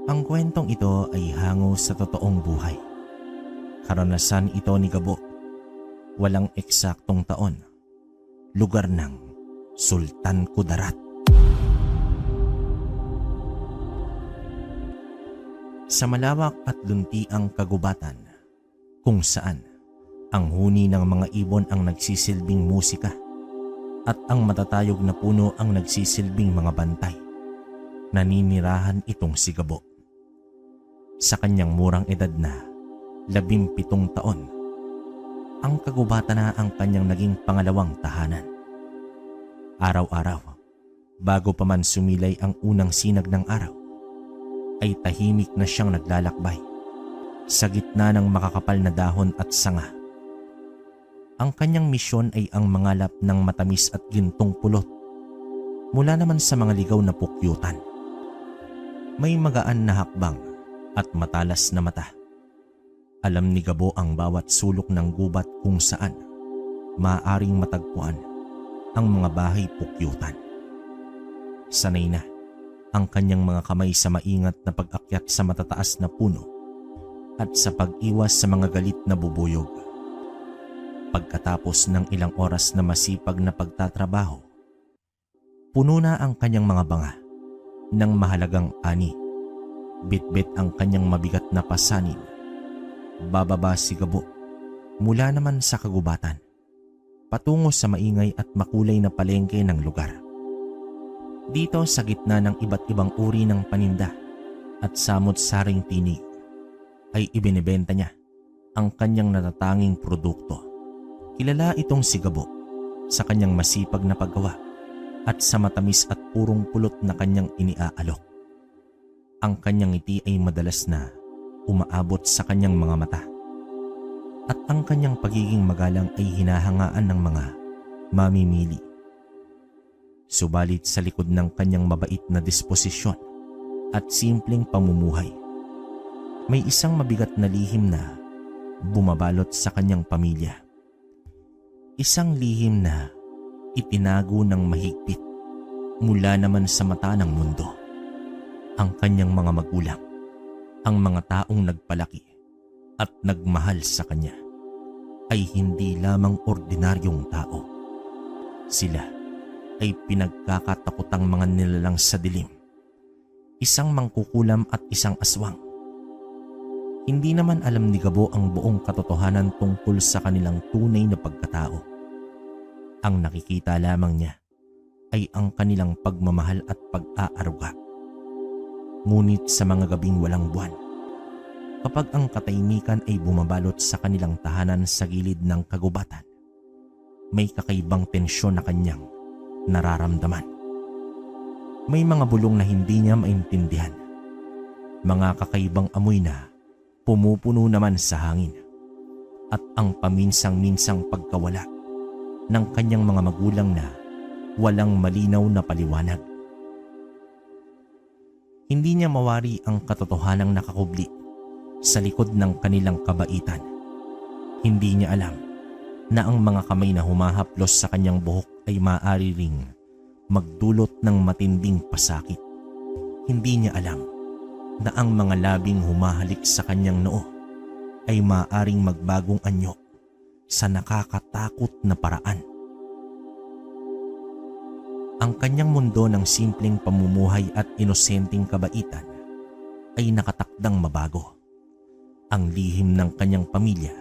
Ang kwentong ito ay hango sa totoong buhay. Karanasan ito ni Gabo. Walang eksaktong taon. Lugar ng Sultan Kudarat. Sa malawak at luntiang kagubatan, kung saan ang huni ng mga ibon ang nagsisilbing musika at ang matatayog na puno ang nagsisilbing mga bantay, naninirahan itong si Gabo. Sa kanyang murang edad na 17 taon, ang kagubatan na ang kanyang naging pangalawang tahanan. Araw-araw, bago pa man sumilay ang unang sinag ng araw, ay tahimik na siyang naglalakbay sa gitna ng makakapal na dahon at sanga. Ang kanyang misyon ay ang mangalap ng matamis at gintong pulot mula naman sa mga ligaw na pukyutan. May magaan na hakbang at matalas na mata. Alam ni Gabo ang bawat sulok ng gubat kung saan maaaring matagpuan ang mga bahay pukyutan. Sanay na ang kanyang mga kamay sa maingat na pag-akyat sa matataas na puno at sa pag-iwas sa mga galit na bubuyog. Pagkatapos ng ilang oras na masipag na pagtatrabaho, puno na ang kanyang mga banga ng mahalagang ani. Bitbit ang kanyang mabigat na pasanin. Bababa si Gabo mula naman sa kagubatan, patungo sa maingay at makulay na palengke ng lugar. Dito sa gitna ng iba't ibang uri ng paninda at samot-saring tinig, ay ibinebenta niya ang kanyang natatanging produkto. Kilala itong si Gabo sa kanyang masipag na paggawa at sa matamis at purong pulot na kanyang iniaalok. Ang kanyang ngiti ay madalas na umaabot sa kanyang mga mata at ang kanyang pagiging magalang ay hinahangaan ng mga mamimili. Subalit sa likod ng kanyang mabait na disposisyon at simpleng pamumuhay, may isang mabigat na lihim na bumabalot sa kanyang pamilya. Isang lihim na itinago ng mahigpit mula naman sa mata ng mundo. Ang kanyang mga magulang, ang mga taong nagpalaki at nagmahal sa kanya, ay hindi lamang ordinaryong tao. Sila ay pinagkakatakotang mga nilalang sa dilim, isang mangkukulam at isang aswang. Hindi naman alam ni Gabo ang buong katotohanan tungkol sa kanilang tunay na pagkatao. Ang nakikita lamang niya ay ang kanilang pagmamahal at pag-aaruga. Ngunit sa mga gabing walang buwan, kapag ang katahimikan ay bumabalot sa kanilang tahanan sa gilid ng kagubatan, may kakaibang tensyon na kanyang nararamdaman. May mga bulong na hindi niya maintindihan, mga kakaibang amoy na pumupuno naman sa hangin, at ang paminsang-minsang pagkawala ng kanyang mga magulang na walang malinaw na paliwanag. Hindi niya mawari ang katotohanang nakakubli sa likod ng kanilang kabaitan. Hindi niya alam na ang mga kamay na humahaplos sa kanyang buhok ay maaari ring magdulot ng matinding pasakit. Hindi niya alam na ang mga labing humahalik sa kanyang noo ay maaaring magbagong anyo sa nakakatakot na paraan. Ang kanyang mundo ng simpleng pamumuhay at inosenteng kabaitan ay nakatakdang mabago. Ang lihim ng kanyang pamilya,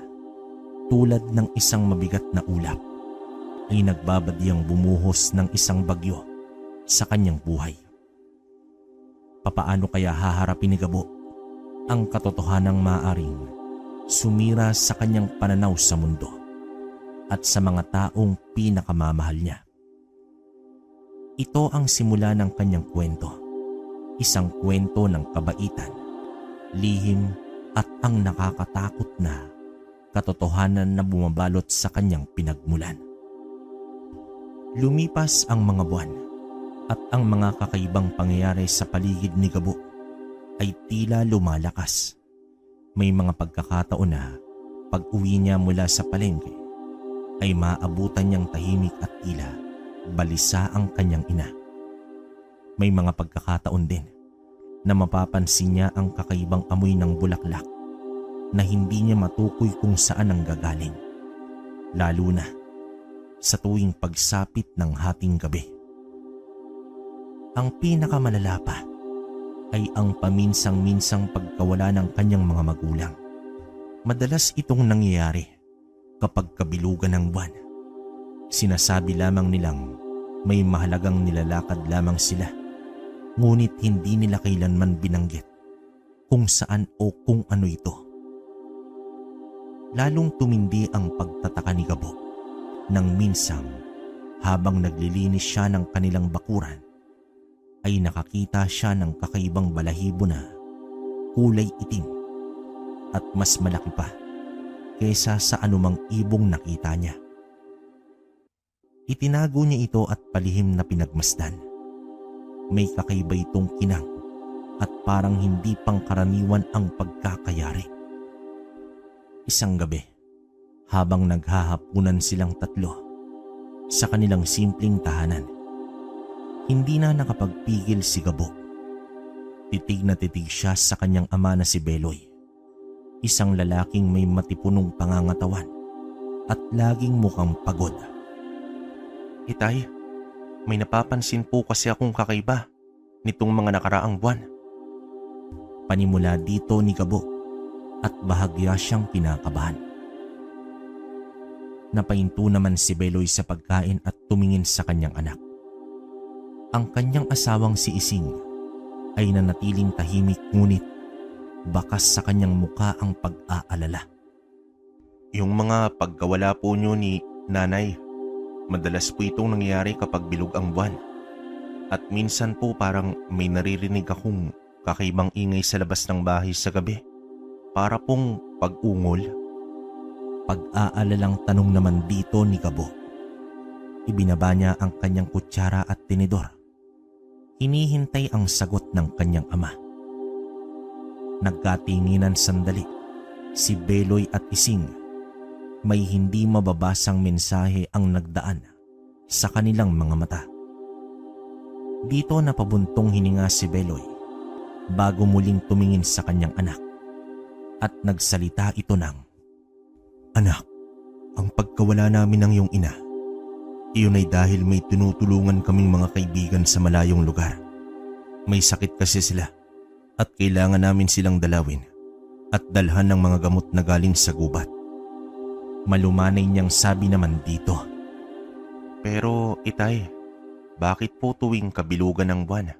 tulad ng isang mabigat na ulap, ay nagbabadyang bumuhos ng isang bagyo sa kanyang buhay. Papaano kaya haharapin ni Gabo ang katotohanang maaaring sumira sa kanyang pananaw sa mundo at sa mga taong pinakamamahal niya? Ito ang simula ng kanyang kwento, isang kwento ng kabaitan, lihim at ang nakakatakot na katotohanan na bumabalot sa kanyang pinagmulan. Lumipas ang mga buwan at ang mga kakaibang pangyayari sa paligid ni Gabo ay tila lumalakas. May mga pagkakataon na pag-uwi niya mula sa palengke ay maabutan niyang tahimik at tila balisa ang kanyang ina. May mga pagkakataon din na mapapansin niya ang kakaibang amoy ng bulaklak na hindi niya matukoy kung saan ang gagaling, lalo na sa tuwing pagsapit ng hating gabi. Ang pinakamalala pa ay ang paminsang-minsang pagkawala ng kanyang mga magulang. Madalas itong nangyayari kapag kabilugan ng buwan. Sinasabi lamang nilang may mahalagang nilalakad lamang sila, ngunit hindi nila kailanman binanggit kung saan o kung ano ito. Lalong tumindi ang pagtataka ni Gabo nang minsang habang naglilinis siya ng kanilang bakuran ay nakakita siya ng kakaibang balahibo na kulay itim at mas malaki pa kaysa sa anumang ibong nakita niya. Itinago niya ito at palihim na pinagmasdan. May kakaiba itong kinang at parang hindi pangkaraniwan ang pagkakayari. Isang gabi, habang naghahapunan silang tatlo sa kanilang simpleng tahanan, hindi na nakapagpigil si Gabo. Titig na titig siya sa kanyang ama na si Beloy, isang lalaking may matipunong pangangatawan at laging mukhang pagod. Itay, may napapansin po kasi akong kakaiba nitong mga nakaraang buwan. Panimula dito ni Gabo at bahagya siyang kinakabahan. Napahinto naman si Beloy sa pagkain at tumingin sa kanyang anak. Ang kanyang asawang si Ising ay nanatiling tahimik, ngunit bakas sa kanyang muka ang pag-aalala. Yung mga pagkawala po nyo ni nanay, madalas po itong nangyayari kapag bilog ang buwan. At minsan po parang may naririnig akong kakaibang ingay sa labas ng bahay sa gabi. Para pong pag-ungol. Pag-aalalang tanong naman dito ni Gabo. Ibinaba niya ang kanyang kutsara at tinidor. Hinihintay ang sagot ng kanyang ama. Nagkatinginan sandali si Beloy at Ising. May hindi mababasang mensahe ang nagdaan sa kanilang mga mata. Dito napabuntong hininga si Beloy bago muling tumingin sa kanyang anak at nagsalita ito ng, "Anak, ang pagkawala namin ng iyong ina, iyon ay dahil may tinutulungan kaming mga kaibigan sa malayong lugar. May sakit kasi sila at kailangan namin silang dalawin at dalhan ng mga gamot na galing sa gubat." Malumanay niyang sabi naman dito. Pero itay, bakit po tuwing kabilugan ng buwan?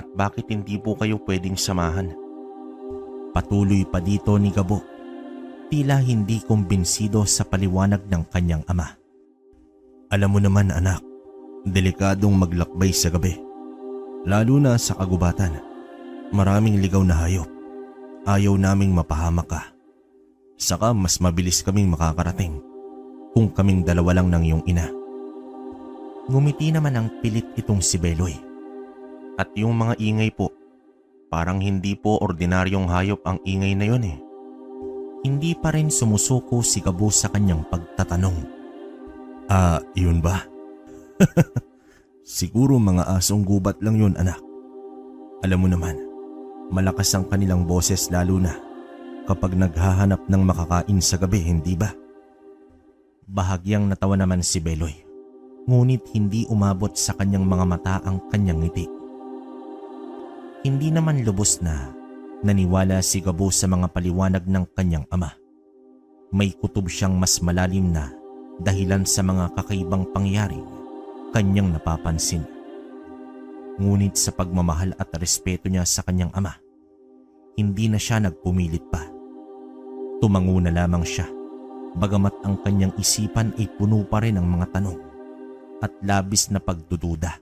At bakit hindi po kayo pwedeng samahan? Patuloy pa dito ni Gabo, tila hindi kumbinsido sa paliwanag ng kanyang ama. Alam mo naman anak, delikadong maglakbay sa gabi. Lalo na sa kagubatan. Maraming ligaw na hayop. Ayaw naming mapahamak ka. Saka mas mabilis kaming makakarating kung kaming dalawa lang ng iyong ina. Ngumiti naman ang pilit itong si Beloy. At yung mga ingay po, parang hindi po ordinaryong hayop ang ingay na yun eh. Hindi pa rin sumusuko si Gabo sa kanyang pagtatanong. Yun ba? Siguro mga asong gubat lang yun anak. Alam mo naman, malakas ang kanilang boses lalo na kapag naghahanap ng makakain sa gabi, hindi ba? Bahagyang natawa naman si Beloy, ngunit hindi umabot sa kanyang mga mata ang kanyang ngiti. Hindi naman lubos na naniwala si Gabo sa mga paliwanag ng kanyang ama. May kutob siyang mas malalim na dahilan sa mga kakaibang pangyaring kanyang napapansin. Ngunit sa pagmamahal at respeto niya sa kanyang ama, hindi na siya nagpumilit pa. Tumango na lamang siya, bagamat ang kanyang isipan ay puno pa rin ng mga tanong at labis na pagdududa.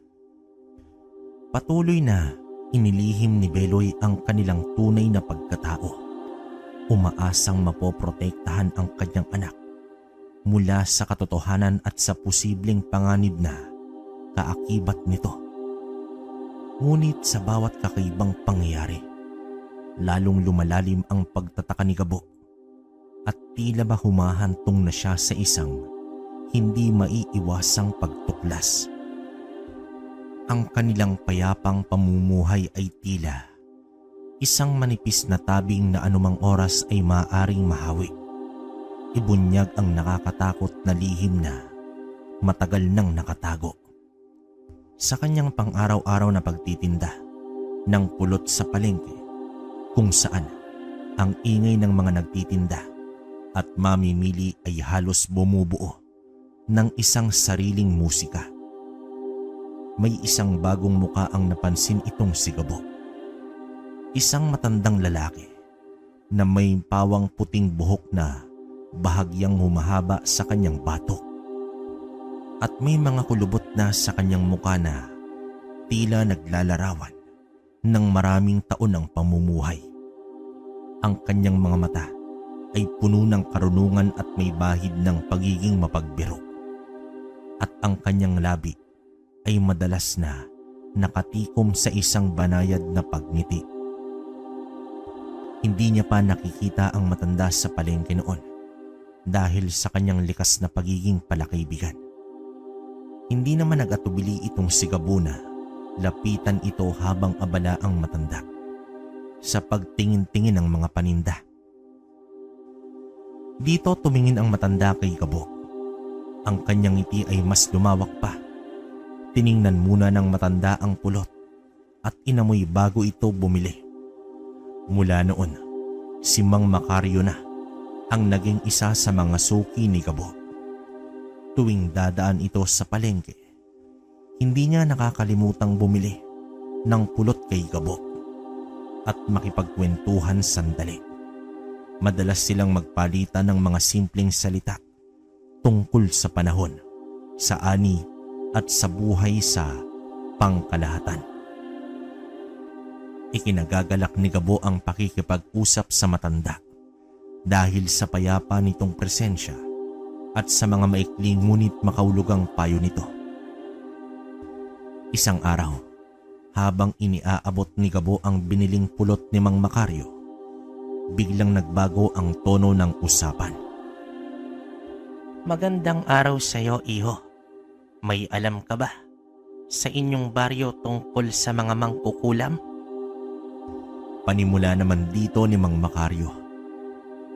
Patuloy na inilihim ni Beloy ang kanilang tunay na pagkatao. Umaasang mapoprotektahan ang kanyang anak mula sa katotohanan at sa posibleng panganib na kaakibat nito. Ngunit sa bawat kakaibang pangyayari, lalong lumalalim ang pagtataka ni Gabo at tila ba humahantong na siya sa isang hindi maiiwasang pagtuklas. Ang kanilang payapang pamumuhay ay tila Isang manipis na tabing na anumang oras ay maaaring mahawi. Ibunyag ang nakakatakot na lihim na matagal nang nakatago. Sa kanyang pang-araw-araw na pagtitinda ng pulot sa palengke, kung saan ang ingay ng mga nagtitinda at mamimili ay halos bumubuo ng isang sariling musika. May isang bagong muka ang napansin itong si Gabo. Isang matandang lalaki na may pawang puting buhok na bahagyang humahaba sa kanyang batok. At may mga kulubot na sa kanyang muka na tila naglalarawan ng maraming taon ng pamumuhay. Ang kanyang mga mata ay puno ng karunungan at may bahid ng pagiging mapagbiro. At ang kanyang labi ay madalas na nakatikom sa isang banayad na pagngiti. Hindi niya pa nakikita ang matanda sa palengke noon dahil sa kanyang likas na pagiging palakaibigan. Hindi naman nag-atubili itong si Gabo na lapitan ito habang abala ang matanda sa pagtingin-tingin ng mga paninda. Dito tumingin ang matanda kay Gabo. Ang kanyang ngiti ay mas lumawak pa. Tiningnan muna ng matanda ang pulot at inamoy bago ito bumili. Mula noon, si Mang Macario na ang naging isa sa mga suki ni Gabo. Tuwing dadaan ito sa palengke, hindi niya nakakalimutang bumili ng pulot kay Gabo at makipagkwentuhan sandali. Madalas silang magpalitan ng mga simpleng salita tungkol sa panahon, sa ani at sa buhay sa pangkalahatan. Ikinagagalak ni Gabo ang pakikipag-usap sa matanda dahil sa payapa nitong presensya at sa mga maikling ngunit makaulugang payo nito. Isang araw, habang iniaabot ni Gabo ang biniling pulot ni Mang Macario, biglang nagbago ang tono ng usapan. Magandang araw sa iyo, iho. May alam ka ba sa inyong baryo tungkol sa mga mangkukulam? Panimula naman dito ni Mang Macario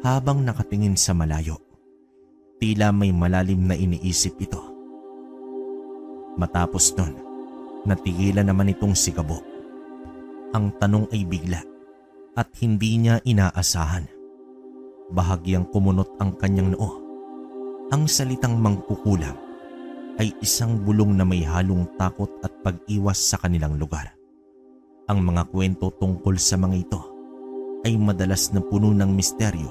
habang nakatingin sa malayo. Tila may malalim na iniisip ito. Matapos nun, natigilan naman itong si Gabo. Ang tanong ay bigla at hindi niya inaasahan. Bahagyang kumunot ang kanyang noo. Ang salitang mangkukulam ay isang bulong na may halong takot at pag-iwas sa kanilang lugar. Ang mga kwento tungkol sa mga ito ay madalas na puno ng misteryo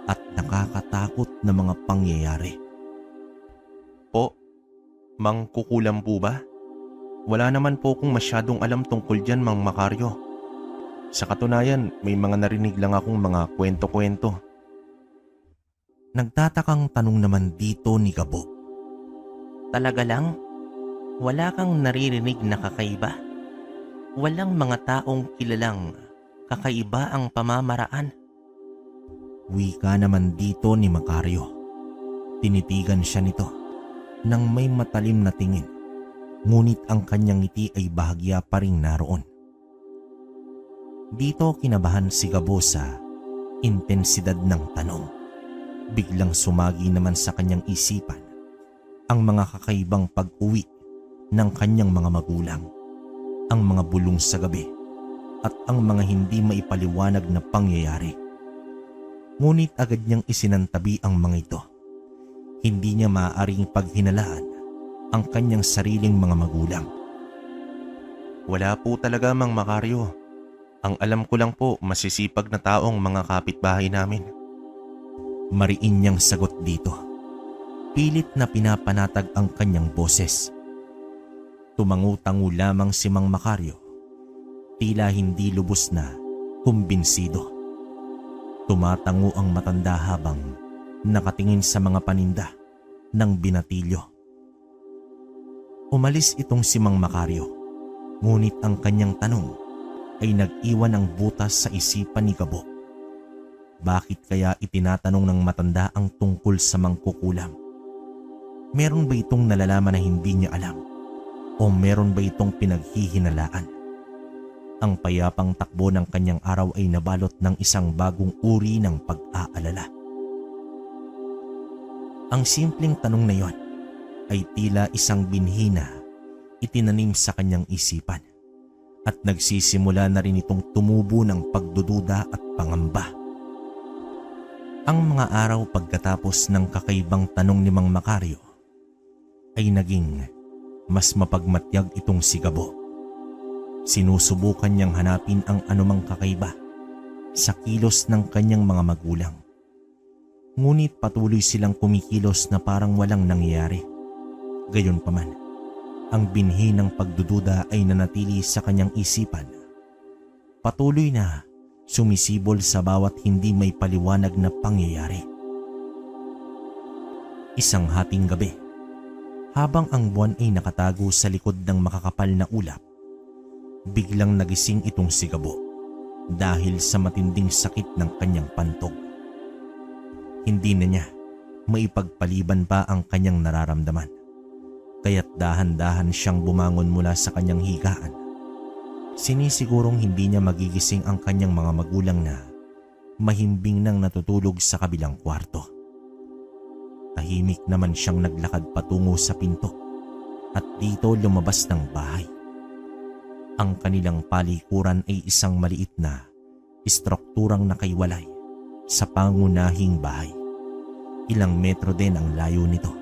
at nakakatakot na mga pangyayari. Po, mangkukulam po ba? Wala naman po kung masyadong alam tungkol dyan, Mang Macario. Sa katunayan, may mga narinig lang akong mga kwento-kwento. Nagtatakang tanong naman dito ni Gabo. Talaga lang? Wala kang naririnig na kakaiba? Walang mga taong kilalang kakaiba ang pamamaraan? Wika naman dito ni Macario. Tinitigan siya nito nang may matalim na tingin, ngunit ang kanyang ngiti ay bahagya pa ring naroon. Dito kinabahan si Gabo sa intensidad ng tanong. Biglang sumagi naman sa kanyang isipan ang mga kakaibang pag-uwi ng kanyang mga magulang, ang mga bulong sa gabi at ang mga hindi maipaliwanag na pangyayari. Ngunit agad niyang isinantabi ang mga ito. Hindi niya maaaring paghinalaan ang kanyang sariling mga magulang. Wala po talaga, Mang Macario. Ang alam ko lang po, masisipag na taong mga kapitbahay namin. Mariin niyang sagot dito. Pilit na pinapanatag ang kanyang boses. Tumangu-tangu lamang si Mang Macario. Tila hindi lubos na kumbinsido. Tumatango ang matanda habang nakatingin sa mga paninda ng binatilyo. Umalis itong si Mang Macario, ngunit ang kanyang tanong ay nag-iwan ng butas sa isipan ni Gabo. Bakit kaya itinatanong ng matanda ang tungkol sa mangkukulam? Meron ba itong nalalaman na hindi niya alam? O meron ba itong pinaghihinalaan? Ang payapang takbo ng kanyang araw ay nabalot ng isang bagong uri ng pag-aalala. Ang simpleng tanong na yon ay tila isang binhi na itinanim sa kanyang isipan at nagsisimula na rin itong tumubo ng pagdududa at pangamba. Ang mga araw pagkatapos ng kakaibang tanong ni Mang Macario ay naging mas mapagmatyag itong si Gabo. Sinusubukan niyang hanapin ang anumang kakaiba sa kilos ng kanyang mga magulang. Ngunit patuloy silang kumikilos na parang walang nangyayari. Gayunpaman, ang binhi ng pagdududa ay nanatili sa kanyang isipan. Patuloy na sumisibol sa bawat hindi may paliwanag na pangyayari. Isang hating gabi, habang ang buwan ay nakatago sa likod ng makakapal na ulap, biglang nagising itong si Gabo dahil sa matinding sakit ng kanyang pantog. Hindi na niya maipagpaliban pa ang kanyang nararamdaman, kaya't dahan-dahan siyang bumangon mula sa kanyang higaan. Sinisigurong hindi niya magigising ang kanyang mga magulang na mahimbing nang natutulog sa kabilang kwarto. Tahimik naman siyang naglakad patungo sa pinto at dito lumabas ng bahay. Ang kanilang palikuran ay isang maliit na istrukturang nakaiwalay sa pangunahing bahay. Ilang metro din ang layo nito.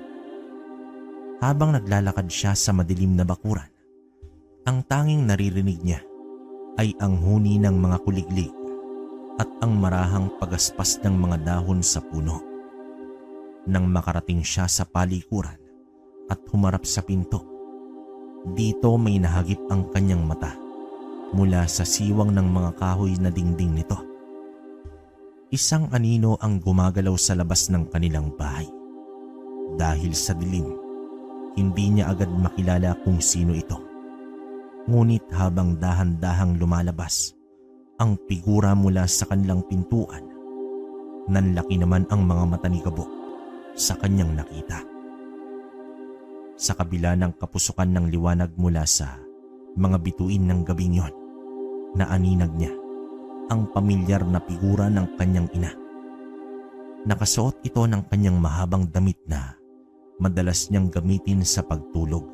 Habang naglalakad siya sa madilim na bakuran, ang tanging naririnig niya ay ang huni ng mga kuliglig at ang marahang pagaspas ng mga dahon sa puno. Nang makarating siya sa palikuran at humarap sa pinto, dito may nahagip ang kanyang mata mula sa siwang ng mga kahoy na dingding nito. Isang anino ang gumagalaw sa labas ng kanilang bahay. Dahil sa dilim, hindi niya agad makilala kung sino ito. Ngunit habang dahan-dahang lumalabas ang figura mula sa kanilang pintuan, nanlaki naman ang mga mata ni Gabo sa kanyang nakita. Sa kabila ng kapusukan ng liwanag mula sa mga bituin ng gabing yon, naaninag niya ang pamilyar na figura ng kanyang ina. Nakasuot ito ng kanyang mahabang damit na madalas niyang gamitin sa pagtulog.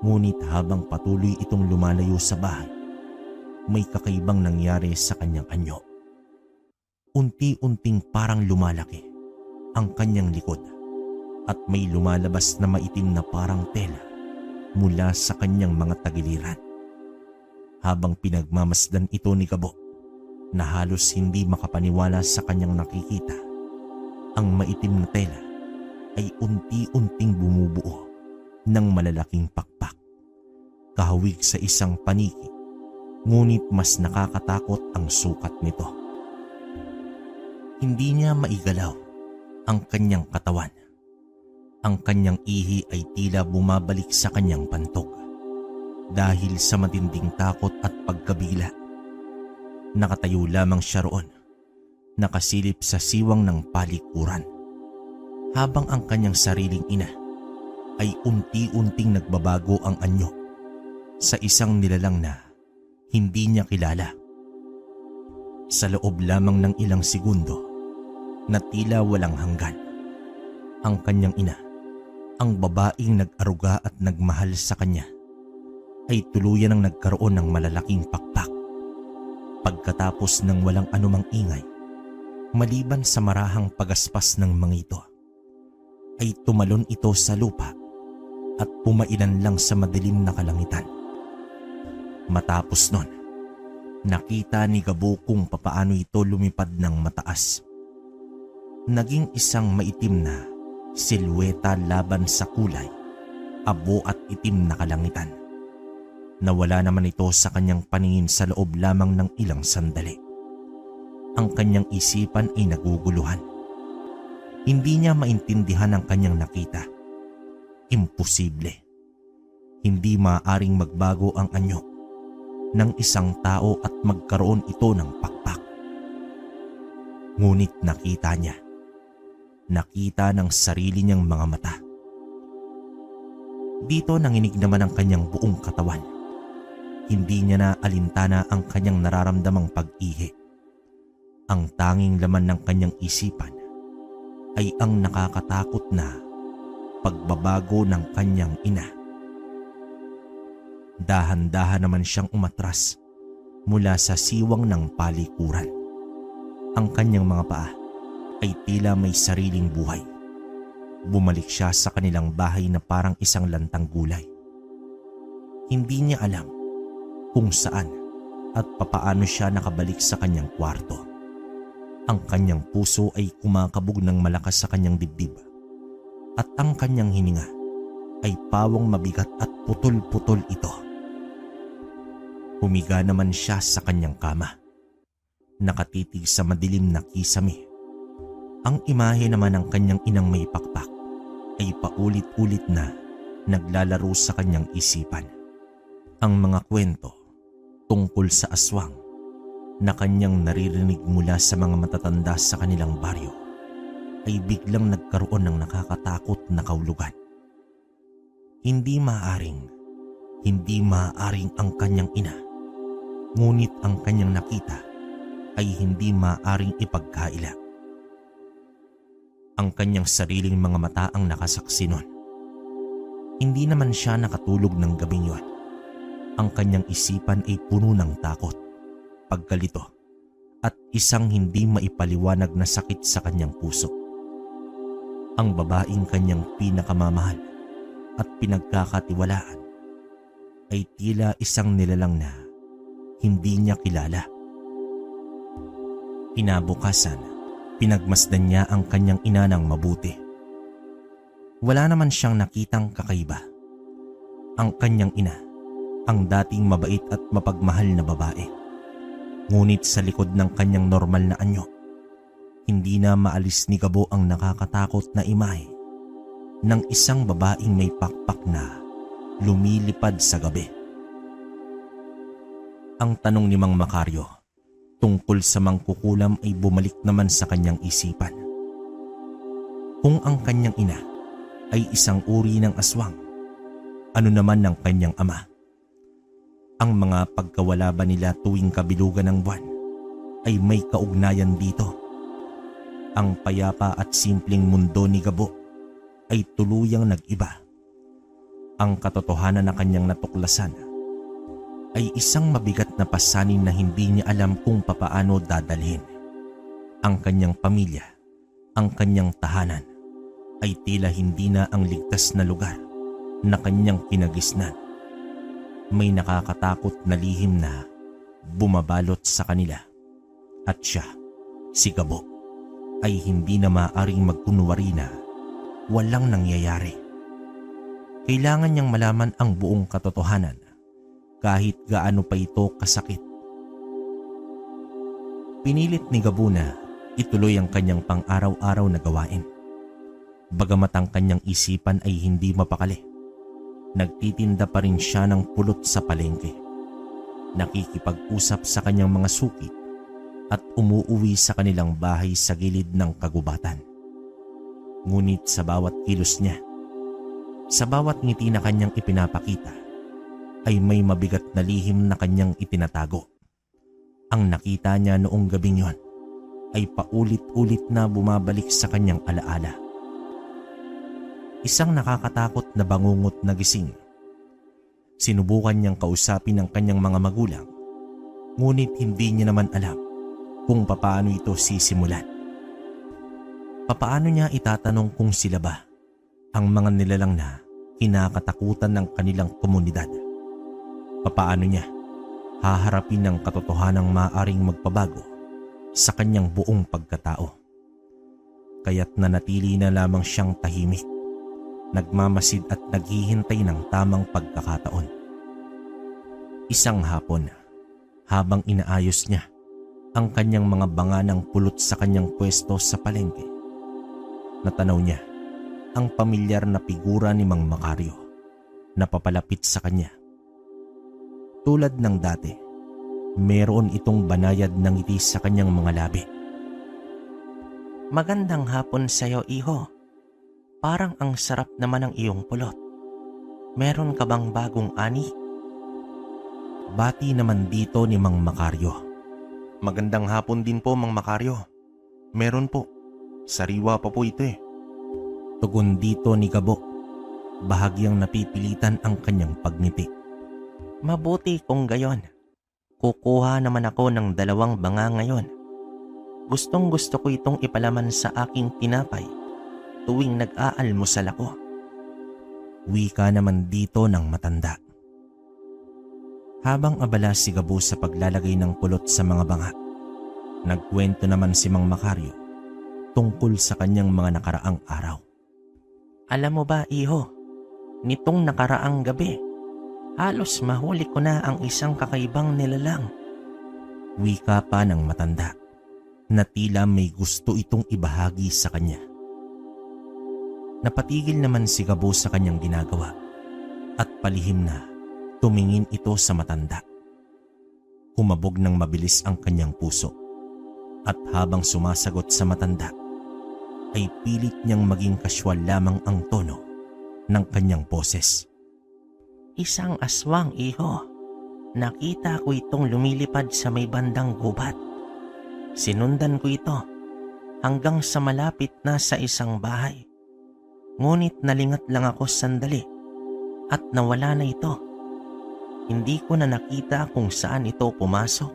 Ngunit habang patuloy itong lumalayo sa bahay, may kakaibang nangyari sa kanyang anyo. Unti-unting parang lumalaki ang kanyang likod at may lumalabas na maitim na parang tela mula sa kanyang mga tagiliran. Habang pinagmamasdan ito ni Gabo na halos hindi makapaniwala sa kanyang nakikita, ang maitim na tela ay unti-unting bumubuo ng malalaking pakpak, kahawig sa isang paniki, ngunit mas nakakatakot ang sukat nito. Hindi niya maigalaw ang kanyang katawan. Ang kanyang ihi ay tila bumabalik sa kanyang pantog dahil sa matinding takot at pagkabigla. Nakatayo lamang siya roon, nakasilip sa siwang ng palikuran, habang ang kanyang sariling ina ay unti-unting nagbabago ang anyo sa isang nilalang na hindi niya kilala. Sa loob lamang ng ilang segundo na tila walang hanggan, ang kanyang ina, ang babaeng nag-aruga at nagmahal sa kanya, ay tuluyan ang nagkaroon ng malalaking pakpak. Pagkatapos ng walang anumang ingay, maliban sa marahang pagaspas ng mga ito, ay tumalon ito sa lupa at pumailan lang sa madilim na kalangitan. Matapos nun, nakita ni Gabo kung papaano ito lumipad ng mataas. Naging isang maitim na silweta laban sa kulay, abo at itim na kalangitan. Nawala naman ito sa kanyang paningin sa loob lamang ng ilang sandali. Ang kanyang isipan ay naguguluhan. Hindi niya maintindihan ang kanyang nakita. Imposible. Hindi maaaring magbago ang anyo ng isang tao at magkaroon ito ng pakpak. Ngunit nakita niya. Nakita ng sarili niyang mga mata. Dito nanginig naman ang kanyang buong katawan. Hindi niya na alintana ang kanyang nararamdamang pag-ihi. Ang tanging laman ng kanyang isipan ay ang nakakatakot na pagbabago ng kanyang ina. Dahan-dahan naman siyang umatras mula sa siwang ng palikuran. Ang kanyang mga paa ay tila may sariling buhay. Bumalik siya sa kanilang bahay na parang isang lantang gulay. Hindi niya alam kung saan at papaano siya nakabalik sa kanyang kwarto. Ang kanyang puso ay kumakabog ng malakas sa kanyang dibdib at ang kanyang hininga ay pawang mabigat at putol-putol ito. Humiga naman siya sa kanyang kama, nakatitig sa madilim na kisame. Ang imahe naman ng kanyang inang may pakpak ay paulit-ulit na naglalaro sa kanyang isipan. Ang mga kwento tungkol sa aswang na kanyang naririnig mula sa mga matatanda sa kanilang baryo ay biglang nagkaroon ng nakakatakot na kahulugan. Hindi maaaring ang kanyang ina, ngunit ang kanyang nakita ay hindi maaaring ipagkaila. Ang kanyang sariling mga mata ang nakasaksi nun. Hindi naman siya nakatulog ng gabing yun. Ang kanyang isipan ay puno ng takot, pagkalito, at isang hindi maipaliwanag na sakit sa kanyang puso. Ang babaeng kanyang pinakamamahal at pinagkakatiwalaan ay tila isang nilalang na hindi niya kilala. Kinabukasan, pinagmasdan niya ang kanyang ina ng mabuti. Wala naman siyang nakitang kakaiba. Ang kanyang ina, ang dating mabait at mapagmahal na babae. Ngunit sa likod ng kanyang normal na anyo, hindi na maalis ni Gabo ang nakakatakot na imahe ng isang babaeng may pakpak na lumilipad sa gabi. Ang tanong ni Mang Makaryo tungkol sa mangkukulam ay bumalik naman sa kanyang isipan. Kung ang kanyang ina ay isang uri ng aswang, ano naman ng kanyang ama? Ang mga pagkawala ba nila tuwing kabilugan ng buwan ay may kaugnayan dito? Ang payapa at simpleng mundo ni Gabo ay tuluyang nag-iba. Ang katotohanan na kanyang natuklasan ay isang mabigat na pasanin na hindi niya alam kung papaano dadalhin. Ang kanyang pamilya, ang kanyang tahanan ay tila hindi na ang ligtas na lugar na kanyang kinagisnan. May nakakatakot na lihim na bumabalot sa kanila at siya, si Gabo, ay hindi na maaaring magkunwari na walang nangyayari. Kailangan niyang malaman ang buong katotohanan kahit gaano pa ito kasakit. Pinilit ni Gabo na ituloy ang kanyang pang-araw-araw na gawain. Bagamat ang kanyang isipan ay hindi mapakali, nagtitinda pa rin siya ng pulot sa palengke. Nakikipag-usap sa kanyang mga suki at umuuwi sa kanilang bahay sa gilid ng kagubatan. Ngunit sa bawat kilos niya, sa bawat ngiti na kanyang ipinapakita, ay may mabigat na lihim na kanyang itinatago. Ang nakita niya noong gabing yon ay paulit-ulit na bumabalik sa kanyang alaala. Isang nakakatakot na bangungot na gising. Sinubukan niyang kausapin ang kanyang mga magulang, ngunit hindi niya naman alam kung papaano ito sisimulan. Papaano niya itatanong kung sila ba ang mga nilalang na kinakatakutan ng kanilang komunidad? Papaano niya haharapin ang katotohanang maaaring magpabago sa kanyang buong pagkatao? Kaya't nanatili na lamang siyang tahimik, nagmamasid at naghihintay ng tamang pagkakataon. Isang hapon, habang inaayos niya ang kanyang mga banga ng pulot sa kanyang pwesto sa palengke, natanaw niya ang pamilyar na figura ni Mang Makaryo na papalapit sa kanya. Tulad ng dati, meron itong banayad ng ngiti sa kanyang mga labi. Magandang hapon sa'yo, iho. Parang ang sarap naman ng iyong pulot. Meron ka bang bagong ani? Bati naman dito ni Mang Makaryo. Magandang hapon din po, Mang Makaryo. Meron po. Sariwa pa po ito eh. Tugon dito ni Gabo. Bahagyang napipilitan ang kanyang pagngiti. Mabuti kung gayon. Kukuha naman ako ng 2 banga ngayon. Gustong gusto ko itong ipalaman sa aking tinapay tuwing nag-aalmusal ako. Wika naman dito ng matanda. Habang abala si Gabo sa paglalagay ng pulot sa mga banga, nagkwento naman si Mang Makaryo tungkol sa kanyang mga nakaraang araw. Alam mo ba, iho, nitong nakaraang gabi, halos mahuli ko na ang isang kakaibang nilalang. Wika pa ng matanda na tila may gusto itong ibahagi sa kanya. Napatigil naman si Gabo sa kanyang ginagawa at palihim na tumingin ito sa matanda. Kumabog ng mabilis ang kanyang puso at habang sumasagot sa matanda ay pilit niyang maging kasywal lamang ang tono ng kanyang boses. Isang aswang, iho. Nakita ko itong lumilipad sa may bandang gubat. Sinundan ko ito hanggang sa malapit na sa isang bahay. Ngunit nalingat lang ako sandali at nawala na ito. Hindi ko na nakita kung saan ito pumasok.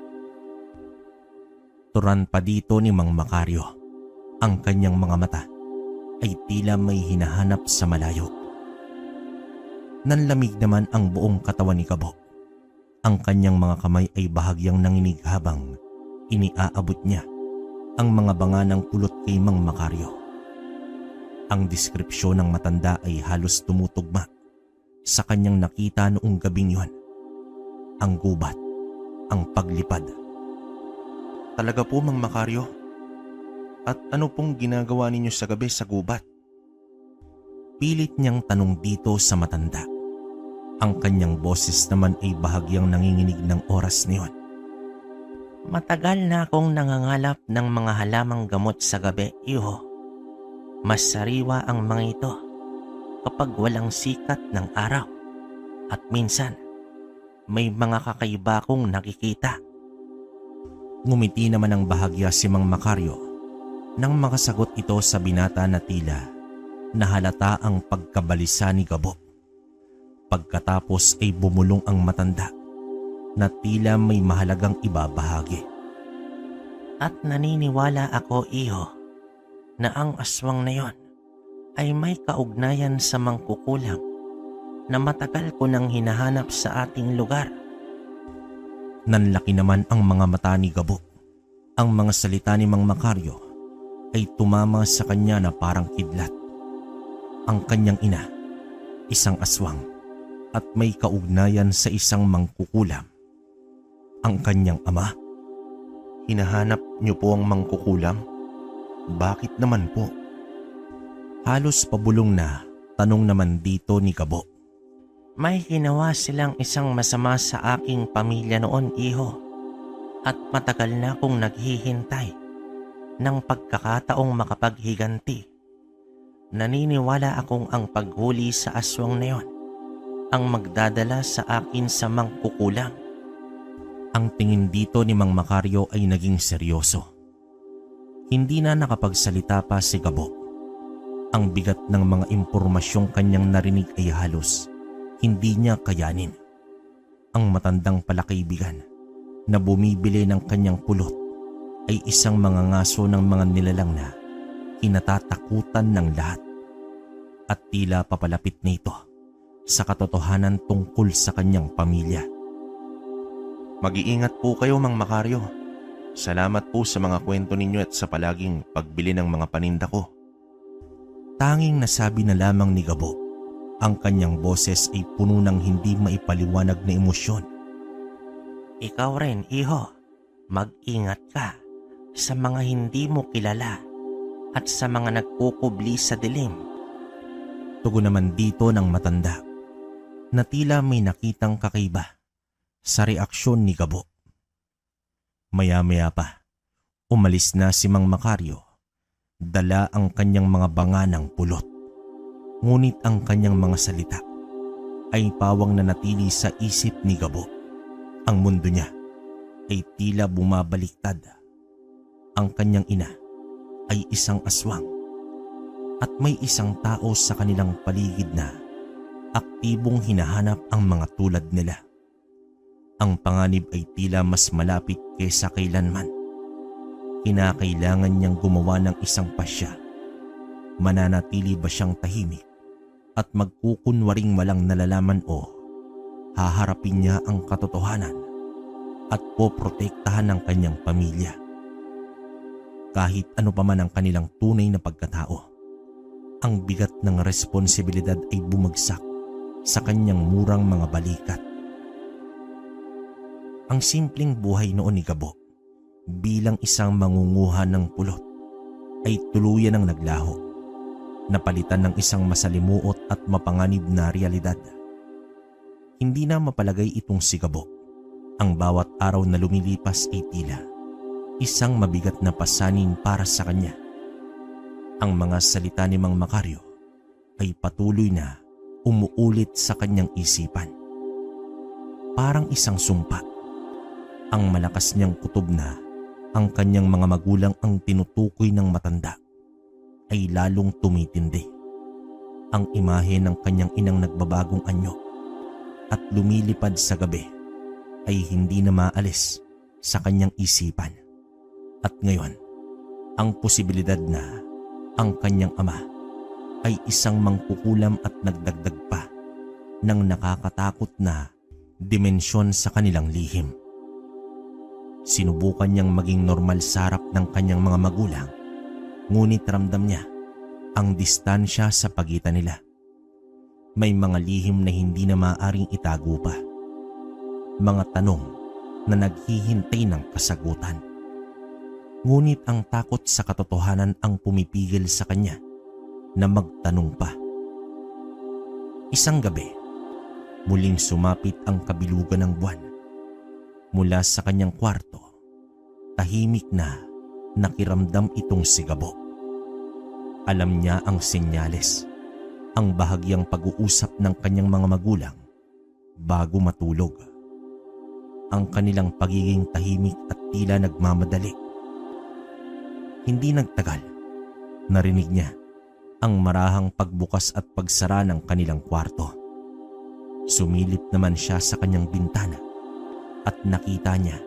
Turan pa dito ni Mang Makaryo. Ang kanyang mga mata ay tila may hinahanap sa malayo. Nanlamig naman ang buong katawan ni Gabo. Ang kanyang mga kamay ay bahagyang nanginig habang iniaabot niya ang mga banga ng pulot kay Mang Makaryo. Ang deskripsyon ng matanda ay halos tumutugma sa kanyang nakita noong gabing yon. Ang gubat, ang paglipad. Talaga po, Mang Makaryo? At ano pong ginagawa ninyo sa gabi sa gubat? Pilit niyang tanong dito sa matanda. Ang kanyang boses naman ay bahagyang nanginginig ng oras niyon. Matagal na akong nangangalap ng mga halamang gamot sa gabi, iho. Mas sariwa ang mga ito kapag walang sikat ng araw. At minsan, may mga kakaiba kong nakikita. Ngumiti naman ng bahagya si Mang Makaryo nang makasagot ito sa binata na tila nahalata ang pagkabalisa ni Gabo. Pagkatapos ay bumulong ang matanda na tila may mahalagang ibabahagi. At naniniwala ako, iho, na ang aswang na yon ay may kaugnayan sa mangkukulam na matagal ko nang hinahanap sa ating lugar. Nanlaki naman ang mga mata ni Gabo. Ang mga salita ni Mang Makaryo ay tumama sa kanya na parang kidlat. Ang kanyang ina, isang aswang at may kaugnayan sa isang mangkukulam. Ang kanyang ama, Hinahanap niyo po ang mangkukulam? Bakit naman po? halos pabulong na tanong naman dito ni Gabo. May ginawa silang isang masama sa aking pamilya noon, iho. At matagal na akong naghihintay ng pagkakataong makapaghiganti. Naniniwala akong ang paghuli sa aswang na yon ang magdadala sa akin sa mangkukulam. Ang tingin dito ni Mang Makaryo ay naging seryoso. Hindi na nakapagsalita pa si Gabo. Ang bigat ng mga impormasyong kanyang narinig ay halos hindi niya kayanin. Ang matandang palakaibigan na bumibili ng kanyang pulot ay isang mangangaso ng mga nilalang na kinatatakutan ng lahat at tila papalapit nito sa katotohanan tungkol sa kanyang pamilya. Mag-iingat po kayo, Mang Makaryo. Salamat po sa mga kwento ninyo at sa palaging pagbili ng mga paninda ko. Tanging nasabi na lamang ni Gabo. Ang kanyang boses ay puno ng hindi maipaliwanag na emosyon. Ikaw rin, iho. Mag-ingat ka sa mga hindi mo kilala at sa mga nagkukubli sa dilim. Tugon naman dito ng matanda na tila may nakitang kakaiba sa reaksyon ni Gabo. Maya-maya pa, umalis na si Mang Makaryo. Dala ang kanyang mga banga ng pulot. Ngunit ang kanyang mga salita ay pawang nanatili sa isip ni Gabo. Ang mundo niya ay tila bumabaliktad. Ang kanyang ina ay isang aswang at may isang tao sa kanilang paligid na aktibong hinahanap ang mga tulad nila. Ang panganib ay tila mas malapit kaysa kailanman. Kinakailangan niyang gumawa ng isang pasya. Mananatili ba siyang tahimik at magkukunwaring walang nalalaman o haharapin niya ang katotohanan at poprotektahan ang kanyang pamilya? Kahit ano pa man ang kanilang tunay na pagkatao, ang bigat ng responsibilidad ay bumagsak sa kanyang murang mga balikat. Ang simpleng buhay noon ni Gabo bilang isang mangunguha ng pulot ay tuluyan ang naglaho, napalitan ng isang masalimuot at mapanganib na realidad. Hindi na mapalagay itong si Gabo. Ang bawat araw na lumilipas ay tila isang mabigat na pasanin para sa kanya. Ang mga salita ni Mang Macario ay patuloy na umuulit sa kanyang isipan. Parang isang sumpa. Ang malakas niyang kutob na ang kanyang mga magulang ang tinutukoy ng matanda ay lalong tumitindi. Ang imahe ng kanyang inang nagbabagong anyo at lumilipad sa gabi ay hindi na maalis sa kanyang isipan. At ngayon, ang posibilidad na ang kanyang ama ay isang mangkukulam at nagdagdag pa ng nakakatakot na dimensyon sa kanilang lihim. Sinubukan niyang maging normal sa harap ng kanyang mga magulang, ngunit ramdam niya ang distansya sa pagitan nila. May mga lihim na hindi na maaaring itago pa. Mga tanong na naghihintay ng kasagutan. Ngunit ang takot sa katotohanan ang pumipigil sa kanya na magtanong pa. Isang gabi, muling sumapit ang kabilugan ng buwan. Mula sa kanyang kwarto, tahimik na nakiramdam itong si Gabo. Alam niya ang senyales, ang bahagyang pag-uusap ng kanyang mga magulang bago matulog. Ang kanilang pagiging tahimik at tila nagmamadali. Hindi nagtagal, narinig niya ang marahang pagbukas at pagsara ng kanilang kwarto. Sumilip naman siya sa kanyang bintana at nakita niya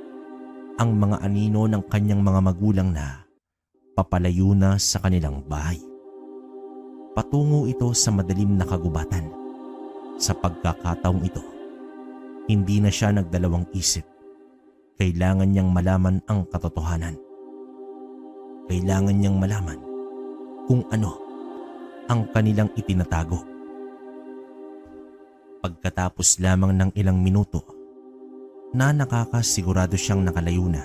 ang mga anino ng kanyang mga magulang na papalayo na sa kanilang bahay. Patungo ito sa madilim na kagubatan. Sa pagkakataong ito, hindi na siya nagdalawang isip. Kailangan niyang malaman ang katotohanan. Kailangan niyang malaman kung ano ang kanilang itinatago. Pagkatapos lamang ng ilang minuto, na nakakasigurado siyang nakalayo na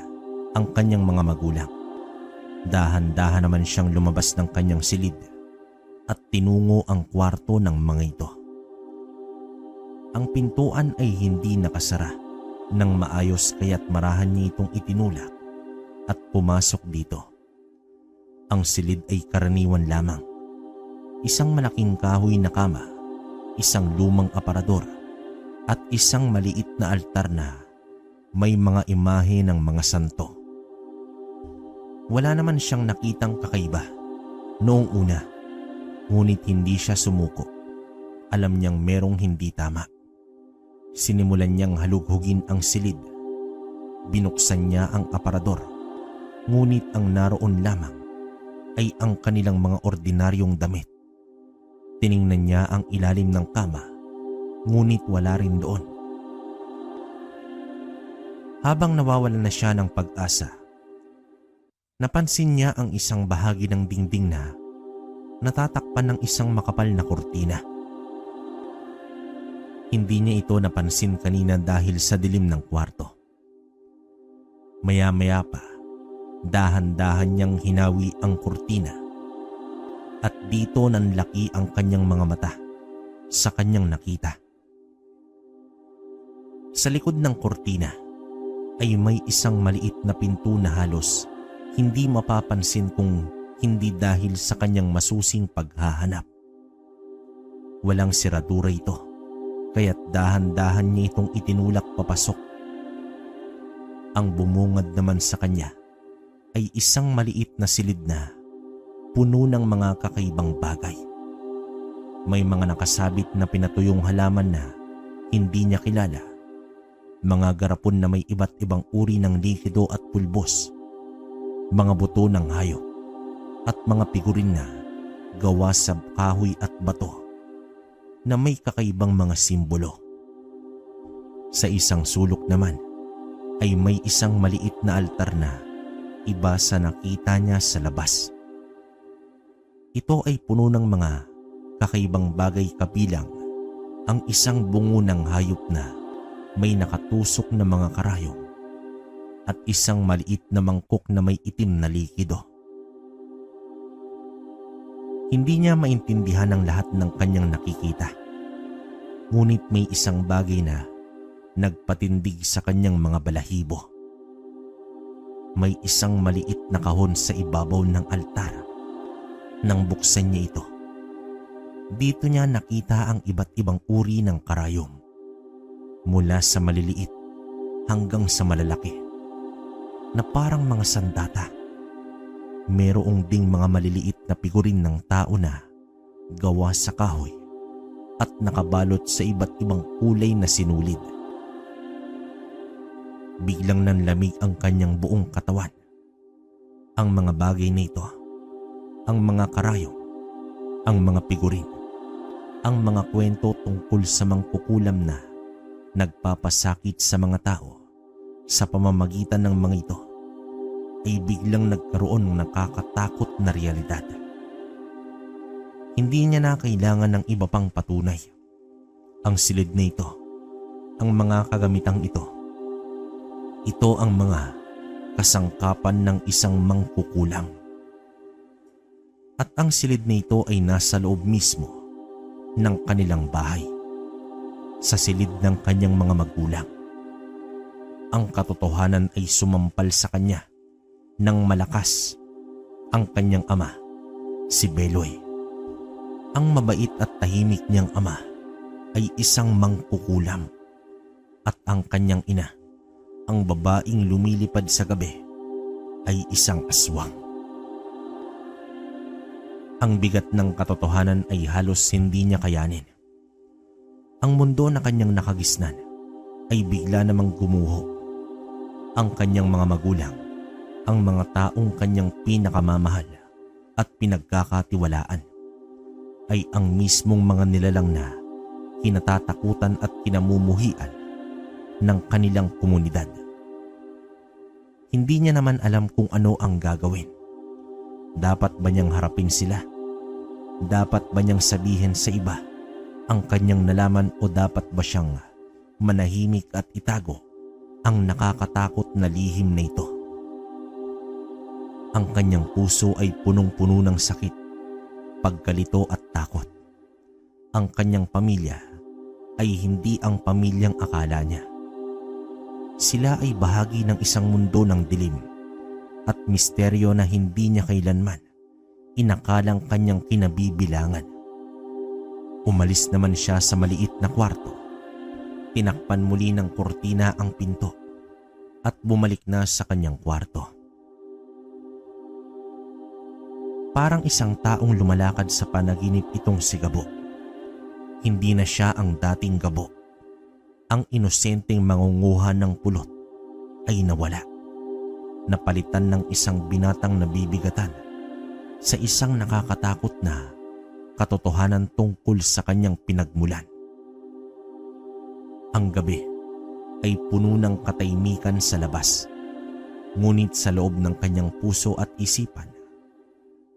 ang kanyang mga magulang. Dahan-dahan naman siyang lumabas ng kanyang silid at tinungo ang kwarto ng mga ito. Ang pintuan ay hindi nakasara ng maayos kaya't marahan niya itong itinulak at pumasok dito. Ang silid ay karaniwan lamang. Isang malaking kahoy na kama, isang lumang aparador at isang maliit na altar na may mga imahe ng mga santo. Wala naman siyang nakitang kakaiba noong una, ngunit hindi siya sumuko. Alam niyang merong hindi tama. Sinimulan niyang halughugin ang silid. Binuksan niya ang aparador, ngunit ang naroon lamang ay ang kanilang mga ordinaryong damit. Tiningnan niya ang ilalim ng kama, ngunit wala rin doon. Habang nawawalan na siya ng pag-asa, napansin niya ang isang bahagi ng dingding na natatakpan ng isang makapal na kurtina. Hindi niya ito napansin kanina dahil sa dilim ng kwarto. Maya-maya pa, dahan-dahan niyang hinawi ang kurtina at dito nanlaki ang kanyang mga mata sa kanyang nakita. Sa likod ng kurtina ay may isang maliit na pinto na halos hindi mapapansin kung hindi dahil sa kanyang masusing paghahanap. Walang siradura ito, kaya't dahan-dahan niya itong itinulak papasok Ang bumungad naman sa kanya ay isang maliit na silid na puno ng mga kakaibang bagay. May mga nakasabit na pinatuyong halaman na hindi niya kilala, mga garapon na may iba't ibang uri ng likido at pulbos, mga buto ng hayop, at mga figurin na gawa sa kahoy at bato na may kakaibang mga simbolo. Sa isang sulok naman ay may isang maliit na altar na iba sa nakita niya sa labas. Ito ay puno ng mga kakaibang bagay kabilang ang isang bungo ng hayop na may nakatusok na mga karayom at isang maliit na mangkok na may itim na likido. Hindi niya maintindihan ang lahat ng kanyang nakikita. Ngunit may isang bagay na nagpatindig sa kanyang mga balahibo. May isang maliit na kahon sa ibabaw ng altar. Nang buksan niya ito, dito niya nakita ang iba't ibang uri ng karayom. Mula sa maliliit hanggang sa malalaki na parang mga sandata. Merong ding mga maliliit na figurin ng tao na gawa sa kahoy at nakabalot sa iba't ibang kulay na sinulid. Biglang nanlamig ang kanyang buong katawan. Ang mga bagay na ito, ang mga karayom, ang mga figurin, ang mga kwento tungkol sa mangkukulam na nagpapasakit sa mga tao sa pamamagitan ng mga ito ay biglang nagkaroon ng nakakatakot na realidad. Hindi niya na kailangan ng iba pang patunay. Ang silid na ito, ang mga kagamitang ito ang mga kasangkapan ng isang mangkukulam. At ang silid na ito ay nasa loob mismo ng kanilang bahay, sa silid ng kanyang mga magulang. Ang katotohanan ay sumampal sa kanya ng malakas. Ang kanyang ama, si Beloy. Ang mabait at tahimik niyang ama ay isang mangkukulam. At ang kanyang ina, ang babaeng lumilipad sa gabi, ay isang aswang. Ang bigat ng katotohanan ay halos hindi niya kayanin. Ang mundo na kanyang nakagisnan ay bigla namang gumuho. Ang kanyang mga magulang, ang mga taong kanyang pinakamamahal at pinagkakatiwalaan, ay ang mismong mga nilalang na kinatatakutan at kinamumuhian ng kanilang komunidad. Hindi niya naman alam kung ano ang gagawin. Dapat ba niyang harapin sila? Dapat ba niyang sabihin sa iba ang kanyang nalaman o dapat ba siyang manahimik at itago ang nakakatakot na lihim na ito? Ang kanyang puso ay punong-puno ng sakit, pagkalito at takot. Ang kanyang pamilya ay hindi ang pamilyang akala niya. Sila ay bahagi ng isang mundo ng dilim at misteryo na hindi niya kailanman inakalang kanyang kinabibilangan. Umalis naman siya sa maliit na kwarto. Tinakpan muli ng kurtina ang pinto at bumalik na sa kanyang kwarto. Parang isang taong lumalakad sa panaginip itong si Gabo. Hindi na siya ang dating Gabo. Ang inosenteng mangunguha ng pulot ay nawala. Napalitan ng isang binatang nabibigatan sa isang nakakatakot na katotohanan tungkol sa kanyang pinagmulan. Ang gabi ay puno ng katahimikan sa labas, ngunit sa loob ng kanyang puso at isipan,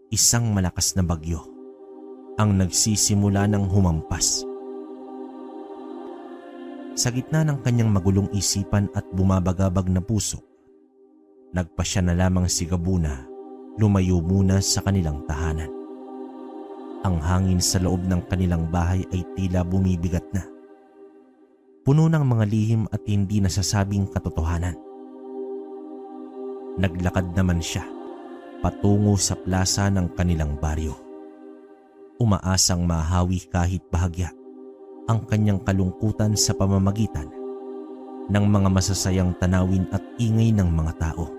isang malakas na bagyo ang nagsisimula ng humampas. Sa gitna ng kanyang magulong isipan at bumabagabag na puso, nagpasya na lamang si Gabo na lumayo muna sa kanilang tahanan. Ang hangin sa loob ng kanilang bahay ay tila bumibigat na, puno ng mga lihim at hindi nasasabing katotohanan. Naglakad naman siya patungo sa plaza ng kanilang baryo. Umaasang mahawi kahit bahagya ang kanyang kalungkutan sa pamamagitan ng mga masasayang tanawin at ingay ng mga tao.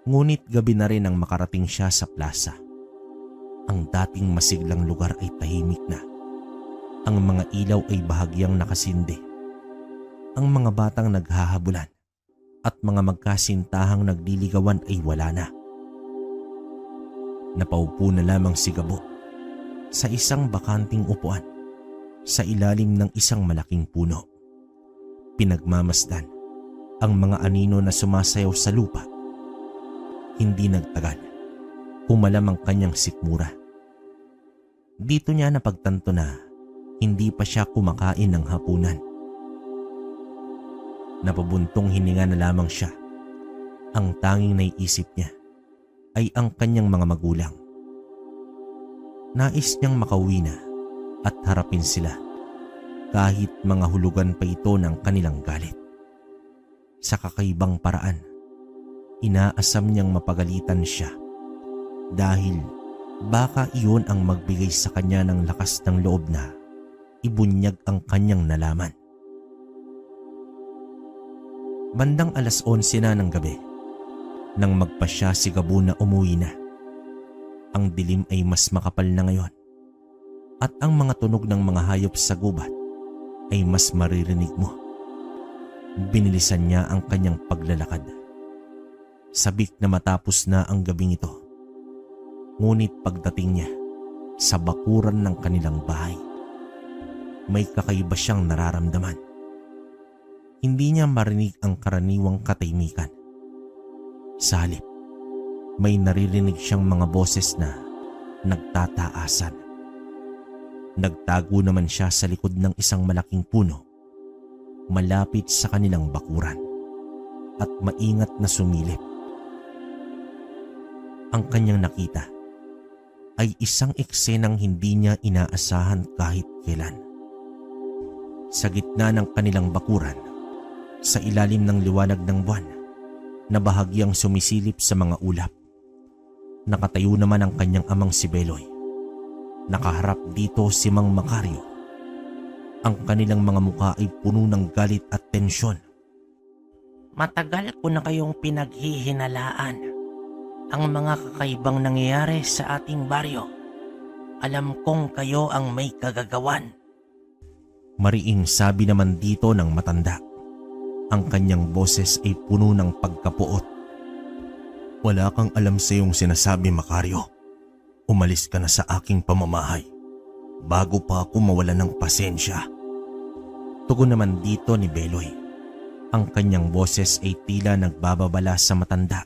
Ngunit gabi na rin nang makarating siya sa plaza. Ang dating masiglang lugar ay tahimik na. Ang mga ilaw ay bahagyang nakasindi. Ang mga batang naghahabulan at mga magkasintahang nagliligawan ay wala na. Napaupo na lamang si Gabo sa isang bakanting upuan sa ilalim ng isang malaking puno. Pinagmamasdan ang mga anino na sumasayaw sa lupa. Hindi nagtagal, umalam ang kanyang sikmura. Dito niya napagtanto na hindi pa siya kumakain ng hapunan. Napabuntong hininga na lamang siya. Ang tanging naiisip niya ay ang kanyang mga magulang. Nais niyang makauwi na at harapin sila kahit mga hulugan pa ito ng kanilang galit. Sa kakaibang paraan, inaasam niyang mapagalitan siya dahil baka iyon ang magbigay sa kanya ng lakas ng loob na ibunyag ang kanyang nalaman. Bandang 11:00 na ng gabi nang magpasya si Gabo na umuwi na. Ang dilim ay mas makapal na ngayon at ang mga tunog ng mga hayop sa gubat ay mas maririnig mo. Binilisan niya ang kanyang paglalakad. Sabik na matapos na ang gabing ito. Ngunit pagdating niya sa bakuran ng kanilang bahay, may kakaiba siyang nararamdaman. Hindi niya marinig ang karaniwang katahimikan. Sa halip, may naririnig siyang mga boses na nagtataasan. Nagtago naman siya sa likod ng isang malaking puno, malapit sa kanilang bakuran, at maingat na sumilip. Ang kanyang nakita ay isang eksenang hindi niya inaasahan kahit kailan. Sa gitna ng kanilang bakuran, sa ilalim ng liwanag ng buwan na bahagyang sumisilip sa mga ulap, nakatayo naman ang kanyang amang si Beloy. Nakaharap dito si Mang Macario. Ang kanilang mga mukha ay puno ng galit at tensyon. Matagal ko na kayong pinaghihinalaan ang mga kakaibang nangyayari sa ating baryo. Alam kong kayo ang may kagagawan. Mariing sabi naman dito ng matanda. Ang kanyang boses ay puno ng pagkapuot. Wala kang alam sa iyong sinasabi, Macario. Umalis ka na sa aking pamamahay bago pa ako mawala ng pasensya. Tugon naman dito ni Beloy. Ang kanyang boses ay tila nagbababala sa matanda.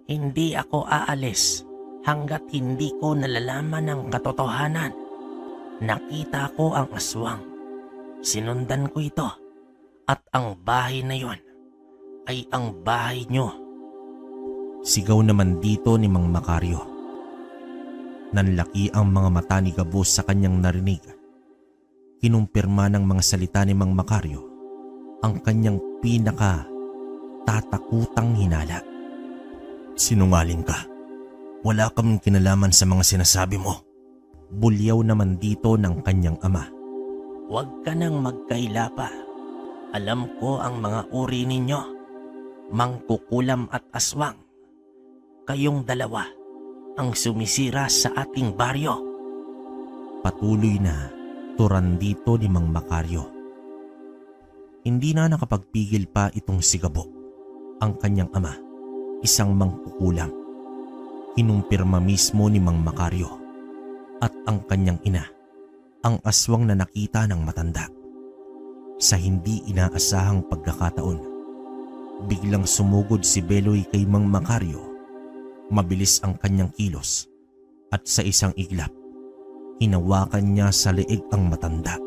Hindi ako aalis hanggat hindi ko nalalaman ang katotohanan. Nakita ko ang aswang. Sinundan ko ito. At ang bahay na yon ay ang bahay nyo. Sigaw naman dito ni Mang Macario. Nanlaki ang mga mata ni Gabo sa kanyang narinig. Kinumpirma ng mga salita ni Mang Macario ang kanyang tatakutang hinala. Sinungaling ka. Wala kaming kinalaman sa mga sinasabi mo. Bulyaw naman dito ng kanyang ama. Huwag ka nang magkaila pa. Alam ko ang mga uri ninyo, mangkukulam at aswang. Kayong dalawa ang sumisira sa ating baryo. Patuloy na turan dito ni Mang Macario. Hindi na nakapagpigil pa itong si Gabo. Ang kanyang ama, isang mangkukulam. Kinumpirma mismo ni Mang Macario. At ang kanyang ina, ang aswang na nakita ng matanda. Sa hindi inaasahang pagkakataon, biglang sumugod si Beloy kay Mang Macario. Mabilis ang kanyang kilos at sa isang iglap, hinawakan niya sa leeg ang matanda.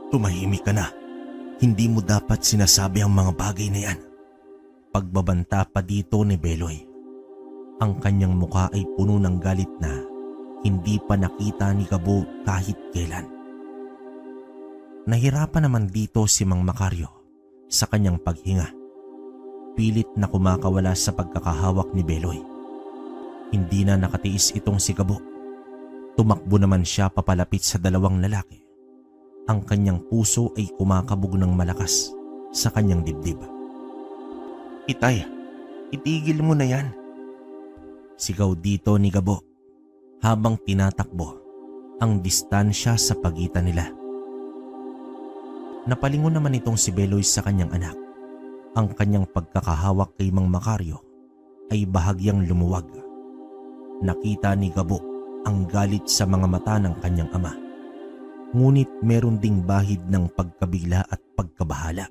Tumahimik ka na. Hindi mo dapat sinasabi ang mga bagay na yan. Pagbabanta pa dito ni Beloy. Ang kanyang mukha ay puno ng galit na hindi pa nakita ni Gabo kahit kailan. Nahirapan naman dito si Mang Macario sa kanyang paghinga. Pilit na kumakawala sa pagkakahawak ni Beloy. Hindi na nakatiis itong si Gabo. Tumakbo naman siya papalapit sa dalawang lalaki Ang kanyang puso ay kumakabog ng malakas sa kanyang dibdib. Itay, itigil mo na yan. Sigaw dito ni Gabo habang tinatakbo ang distansya sa pagitan nila. Napalingon naman itong si Beloy sa kanyang anak. Ang kanyang pagkakahawak kay Mang Macario ay bahagyang lumuwag. Nakita ni Gabo ang galit sa mga mata ng kanyang ama. Ngunit meron ding bahid ng pagkabigla at pagkabahala.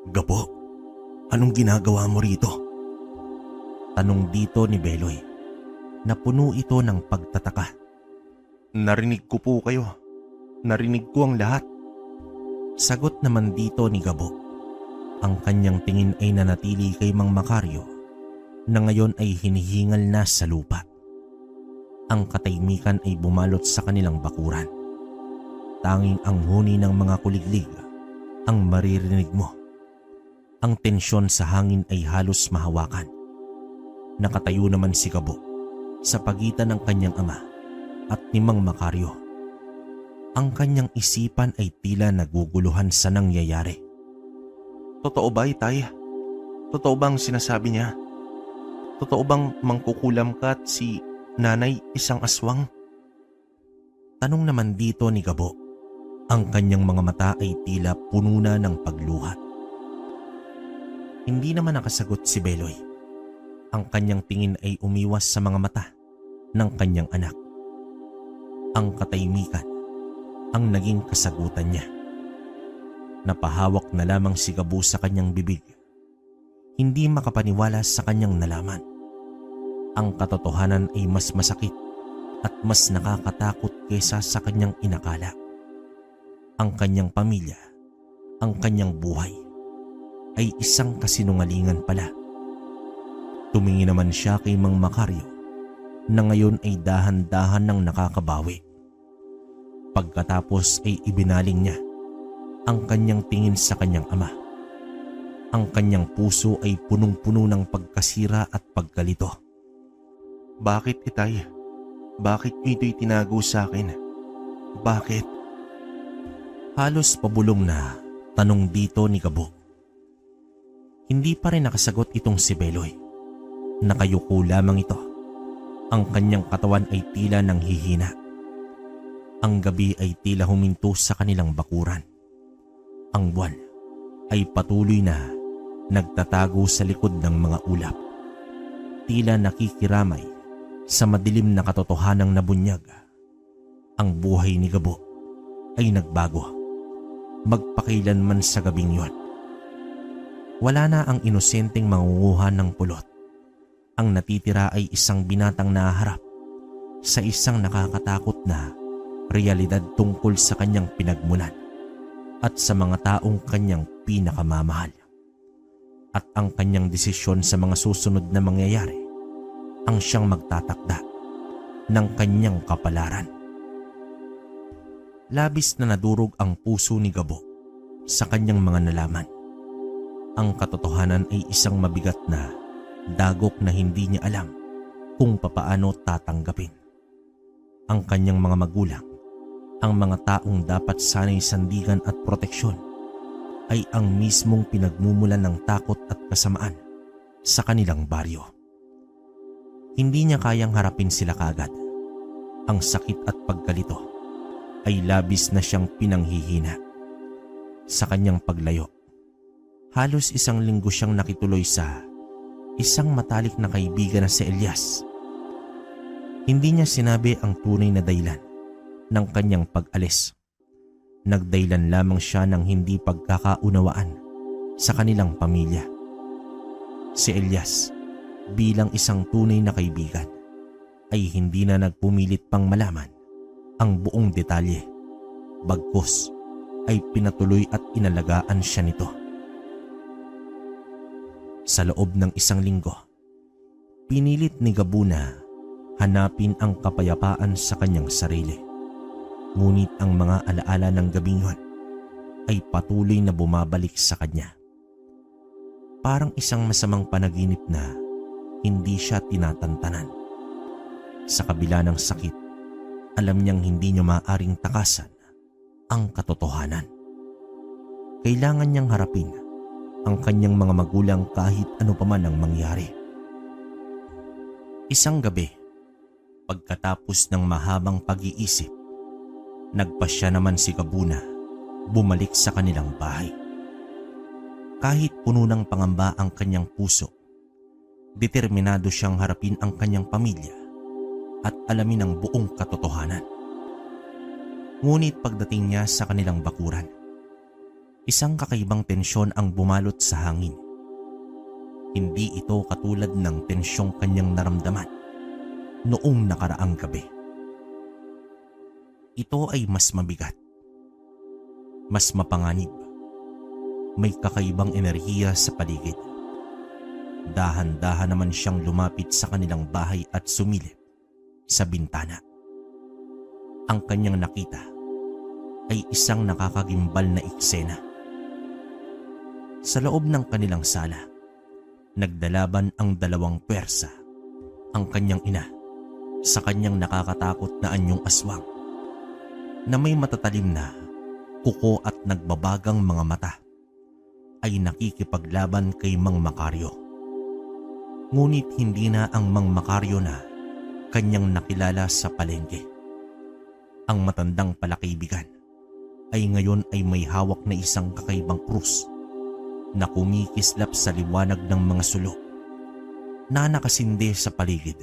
Gabo, anong ginagawa mo rito? Tanong dito ni Beloy. Napuno ito ng pagtataka. Narinig ko po kayo. Narinig ko ang lahat. Sagot naman dito ni Gabo. Ang kanyang tingin ay nanatili kay Mang Macario na ngayon ay hinihingal na sa lupa. Ang katahimikan ay bumalot sa kanilang bakuran. Tanging ang huni ng mga kuliglig ang maririnig mo. Ang tensyon sa hangin ay halos mahawakan. Nakatayo naman si Gabo sa pagitan ng kanyang ama at ni Mang Macario. Ang kanyang isipan ay tila naguguluhan sa nangyayari. Totoo ba, Itay? Totoo bang sinasabi niya? Totoo bang mangkukulam ka at si nanay isang aswang? Tanong naman dito ni Gabo. Ang kanyang mga mata ay tila puno na ng pagluha. Hindi naman nakasagot si Beloy. Ang kanyang tingin ay umiwas sa mga mata ng kanyang anak. Ang katahimikan ang naging kasagutan niya. Napahawak na lamang si Gabo sa kanyang bibig. Hindi makapaniwala sa kanyang nalaman. Ang katotohanan ay mas masakit at mas nakakatakot kaysa sa kanyang inakala. Ang kanyang pamilya, ang kanyang buhay, ay isang kasinungalingan pala. Tumingin naman siya kay Mang Macario na ngayon ay dahan-dahan nang nakakabawi. Pagkatapos ay ibinaling niya ang kanyang tingin sa kanyang ama. Ang kanyang puso ay punong-puno ng pagkasira at pagkalito. Bakit, Itay? Bakit niyo ito'y tinago sa akin? Bakit? Halos pabulong na tanong dito ni Gabo. Hindi pa rin nakasagot itong si Beloy. Nakayuko lamang ito. Ang kanyang katawan ay tila nanghihina. Ang gabi ay tila huminto sa kanilang bakuran. Ang buwan ay patuloy na nagtatago sa likod ng mga ulap. Tila nakikiramay sa madilim na katotohanang nabunyag. Ang buhay ni Gabo ay nagbago. Magpakailanman sa gabing yon. Wala na ang inosenteng mangunguha ng pulot. Ang natitira ay isang binatang nahaharap sa isang nakakatakot na realidad tungkol sa kanyang pinagmulan at sa mga taong kanyang pinakamamahal. At ang kanyang desisyon sa mga susunod na mangyayari ang siyang magtatakda ng kanyang kapalaran. Labis na nadurog ang puso ni Gabo sa kanyang mga nalaman. Ang katotohanan ay isang mabigat na dagok na hindi niya alam kung papaano tatanggapin. Ang kanyang mga magulang, ang mga taong dapat sana'y sandigan at proteksyon, ay ang mismong pinagmumulan ng takot at kasamaan sa kanilang baryo. Hindi niya kayang harapin sila kaagad. Ang sakit at pagkalito ay labis na siyang pinanghihina. Sa kanyang paglayo, halos isang linggo siyang nakituloy sa isang matalik na kaibigan na si Elias. Hindi niya sinabi ang tunay na dahilan ng kanyang pag-alis. Nagdahilan lamang siya ng hindi pagkakaunawaan sa kanilang pamilya. Si Elias, bilang isang tunay na kaibigan, ay hindi na nagpumilit pang malaman ang buong detalye. Bagkus ay pinatuloy at inalagaan siya nito. Sa loob ng isang linggo, pinilit ni Gabo na hanapin ang kapayapaan sa kanyang sarili. Ngunit ang mga alaala ng gabing yun ay patuloy na bumabalik sa kanya. Parang isang masamang panaginip na hindi siya tinatantanan. Sa kabila ng sakit, alam niyang hindi niya maaaring takasan ang katotohanan. Kailangan niyang harapin ang kanyang mga magulang kahit ano pa man ang mangyari. Isang gabi, pagkatapos ng mahabang pag-iisip, nagpasya naman si Gabo na bumalik sa kanilang bahay. Kahit puno ng pangamba ang kanyang puso, determinado siyang harapin ang kanyang pamilya at alamin ang buong katotohanan. Ngunit pagdating niya sa kanilang bakuran, isang kakaibang tensyon ang bumalot sa hangin. Hindi ito katulad ng tensyong kanyang naramdaman noong nakaraang gabi. Ito ay mas mabigat, mas mapanganib. May kakaibang enerhiya sa paligid. Dahan-dahan naman siyang lumapit sa kanilang bahay at sumilip sa bintana. Ang kanyang nakita ay isang nakakagimbal na eksena. Sa loob ng kanilang sala, nagdalaban ang dalawang pwersa. Ang kanyang ina sa kanyang nakakatakot na anyong aswang na may matatalim na kuko at nagbabagang mga mata ay nakikipaglaban kay Mang Makaryo. Ngunit hindi na ang Mang Makaryo na kanyang nakilala sa palengke. Ang matandang palakaibigan ay ngayon ay may hawak na isang kakaibang krus na kumikislap sa liwanag ng mga sulok na nakasindi sa paligid.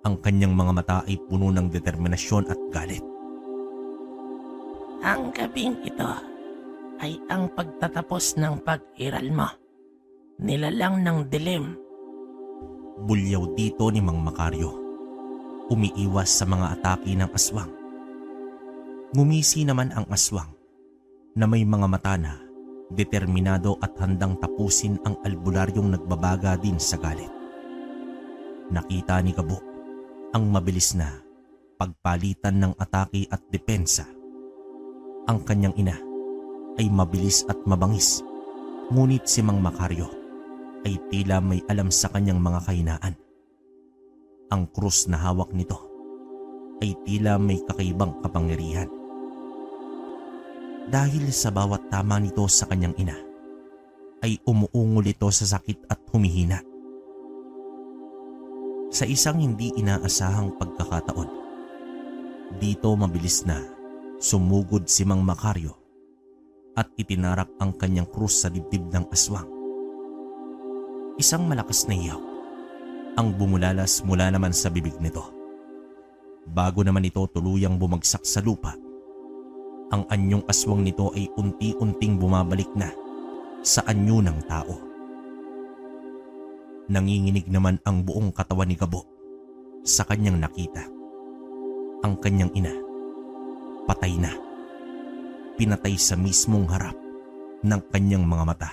Ang kanyang mga mata ay puno ng determinasyon at galit. Ang gabing ito ay ang pagtatapos ng pag-iral mo. Nilalang ng dilim. Bulyaw dito ni Mang Makaryo. Umiiwas sa mga atake ng aswang. Ngumisi naman ang aswang na may mga mata na determinado at handang tapusin ang albularyong nagbabaga din sa galit. Nakita ni Gabo ang mabilis na pagpalitan ng atake at depensa. Ang kanyang ina ay mabilis at mabangis, ngunit si Mang Makaryo ay tila may alam sa kanyang mga kahinaan. Ang krus na hawak nito ay tila may kakaibang kapangyarihan. Dahil sa bawat tama nito sa kanyang ina, ay umuungol ito sa sakit at humihina. Sa isang hindi inaasahang pagkakataon, dito mabilis na sumugod si Mang Makaryo at itinarak ang kanyang krus sa dibdib ng aswang. Isang malakas na iyaw ang bumulalas mula naman sa bibig nito. Bago naman ito tuluyang bumagsak sa lupa, ang anyong aswang nito ay unti-unting bumabalik na sa anyo ng tao. Nanginginig naman ang buong katawan ni Gabo sa kanyang nakita. Ang kanyang ina, patay na. Pinatay sa mismong harap ng kanyang mga mata.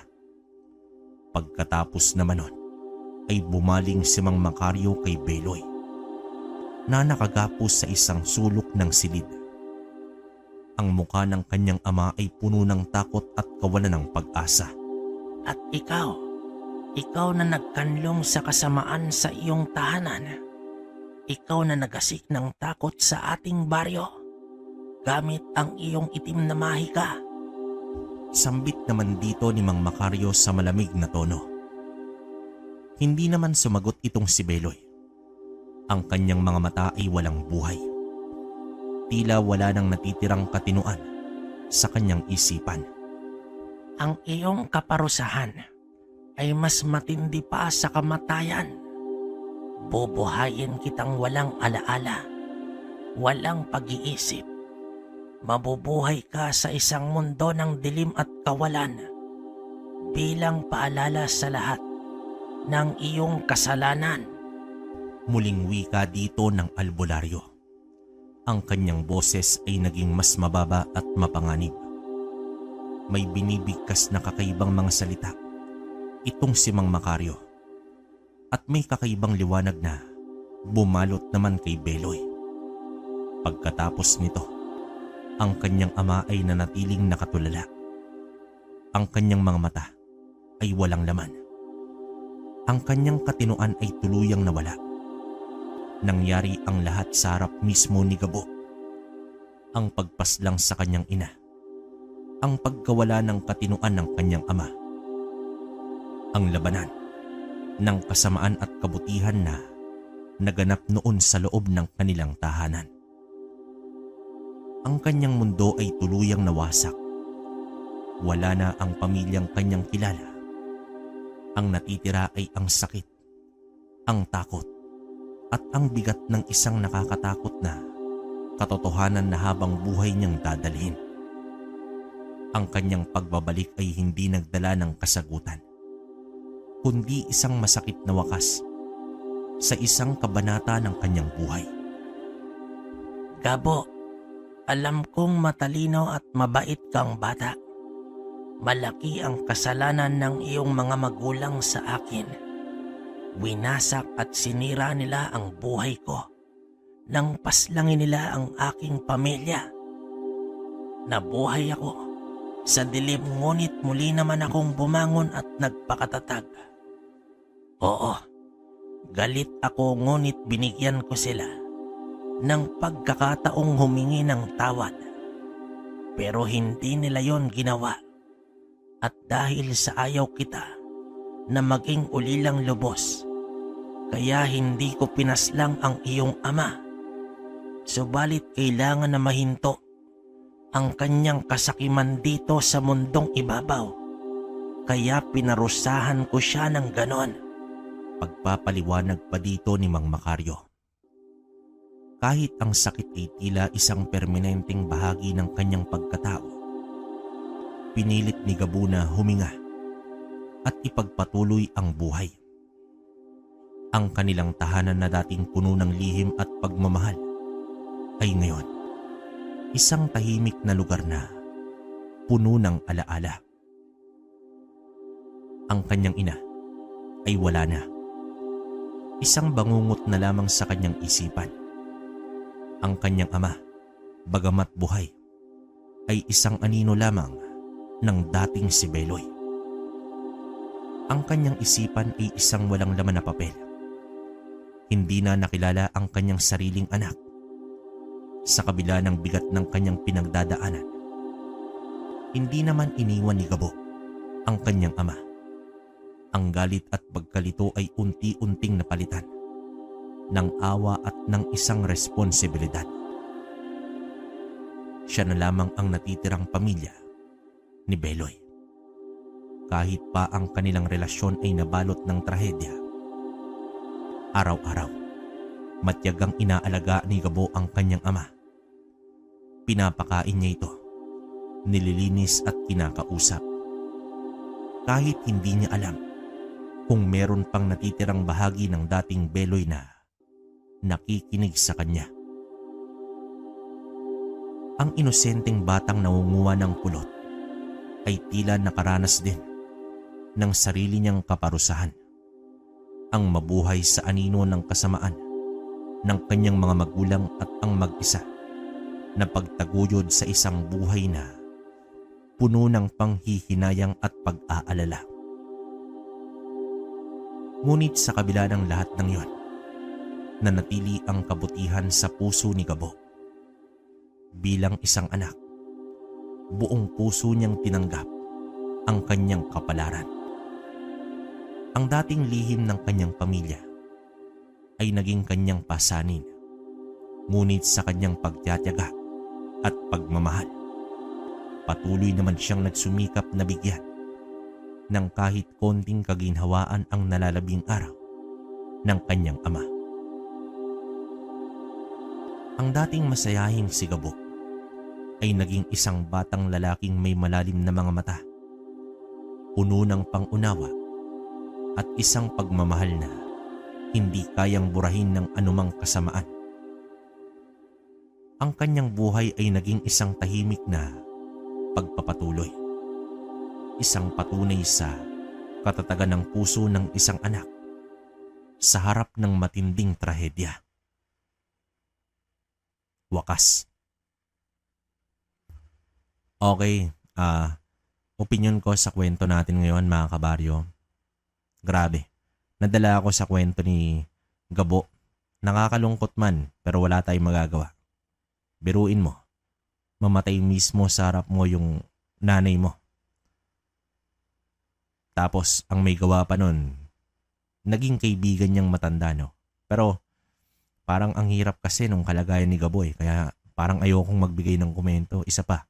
Pagkatapos naman nun, ay bumaling si Mang Makaryo kay Beloy na nakagapos sa isang sulok ng silid. Ang muka ng kanyang ama ay puno ng takot at kawalan ng pag-asa. At ikaw na nagkanlong sa kasamaan sa iyong tahanan. Ikaw na nagasik ng takot sa ating baryo gamit ang iyong itim na mahika. Sambit naman dito ni Mang Makaryo sa malamig na tono. Hindi naman sumagot itong si Beloy. Ang kanyang mga mata ay walang buhay. Tila wala nang natitirang katinuan sa kanyang isipan. Ang iyong kaparusahan ay mas matindi pa sa kamatayan. Bubuhayin kitang walang alaala, walang pag-iisip. Mabubuhay ka sa isang mundo ng dilim at kawalan bilang paalala sa lahat ng iyong kasalanan. Muling wika dito ng albularyo. Ang kanyang boses ay naging mas mababa at mapanganib. May binibigkas na kakaibang mga salita itong si Mang Makaryo. At may kakaibang liwanag na bumalot naman kay Beloy. Pagkatapos nito, ang kanyang ama ay nanatiling nakatulala. Ang kanyang mga mata ay walang laman. Ang kanyang katinuan ay tuluyang nawala. Nangyari ang lahat sa harap mismo ni Gabo. Ang pagpaslang sa kanyang ina. Ang pagkawala ng katinuan ng kanyang ama. Ang labanan ng kasamaan at kabutihan na naganap noon sa loob ng kanilang tahanan. Ang kanyang mundo ay tuluyang nawasak. Wala na ang pamilyang kanyang kilala. Ang natitira ay ang sakit, ang takot, at ang bigat ng isang nakakatakot na katotohanan na habang buhay niyang dadalhin. Ang kanyang pagbabalik ay hindi nagdala ng kasagutan, kundi isang masakit na wakas sa isang kabanata ng kanyang buhay. Gabo, alam kong matalino at mabait kang bata. Malaki ang kasalanan ng iyong mga magulang sa akin. Winasak at sinira nila ang buhay ko nang paslangin nila ang aking pamilya. Nabuhay ako sa dilim, ngunit muli naman akong bumangon at nagpakatatag. Oo, galit ako, ngunit binigyan ko sila ng pagkakataong humingi ng tawad. Pero hindi nila yon ginawa. At dahil sa ayaw kita na maging ulilang lubos, kaya hindi ko pinaslang ang iyong ama. Subalit kailangan na mahinto ang kanyang kasakiman dito sa mundong ibabaw. Kaya pinarusahan ko siya ng ganon. Pagpapaliwanag pa dito ni Mang Macario. Kahit ang sakit ay tila isang permanenteng bahagi ng kanyang pagkatao, pinilit ni Gabo na huminga at ipagpatuloy ang buhay. Ang kanilang tahanan na dating puno ng lihim at pagmamahal ay ngayon isang tahimik na lugar na puno ng alaala. Ang kanyang ina ay wala na. Isang bangungot na lamang sa kanyang isipan. Ang kanyang ama, bagamat buhay, ay isang anino lamang ng dating si Beloy. Ang kanyang isipan ay isang walang laman na papel. Hindi na nakilala ang kanyang sariling anak. Sa kabila ng bigat ng kanyang pinagdadaanan, hindi naman iniwan ni Gabo ang kanyang ama. Ang galit at pagkalito ay unti-unting napalitan ng awa at ng isang responsibilidad. Siya na lamang ang natitirang pamilya ni Beloy. Kahit pa ang kanilang relasyon ay nabalot ng trahedya, araw-araw, matyagang inaalaga ni Gabo ang kanyang ama. Pinapakain niya ito, nililinis at kinakausap. Kahit hindi niya alam kung meron pang natitirang bahagi ng dating Beloy na nakikinig sa kanya. Ang inosenteng batang nangunguha ng pulot ay tila nakaranas din ng sarili niyang kaparusahan. Ang mabuhay sa anino ng kasamaan ng kanyang mga magulang at ang mag-isa na pagtaguyod sa isang buhay na puno ng panghihinayang at pag-aalala. Ngunit sa kabila ng lahat ng iyon, nanatili ang kabutihan sa puso ni Gabo. Bilang isang anak, buong puso niyang tinanggap ang kanyang kapalaran. Ang dating lihim ng kanyang pamilya ay naging kanyang pasanin, ngunit sa kanyang pagtiyatiyaga at pagmamahal, patuloy naman siyang nagsumikap na bigyan ng kahit konting kaginhawaan ang nalalabing araw ng kanyang ama. Ang dating masayahing si Gabo ay naging isang batang lalaking may malalim na mga mata, puno ng pangunawa at isang pagmamahal na hindi kayang burahin ng anumang kasamaan. Ang kanyang buhay ay naging isang tahimik na pagpapatuloy, isang patunay sa katatagan ng puso ng isang anak sa harap ng matinding trahedya. Wakas. Okay, opinion ko sa kwento natin ngayon mga kabaryo. Grabe, nadala ako sa kwento ni Gabo. Nakakalungkot man pero wala tayong magagawa. Biruin mo, mamatay mismo sa harap mo yung nanay mo. Tapos ang may gawa pa nun, naging kaibigan niyang matanda, no? Pero parang ang hirap kasi nung kalagayan ni Gaboy, kaya parang ayokong magbigay ng komento. Isa pa,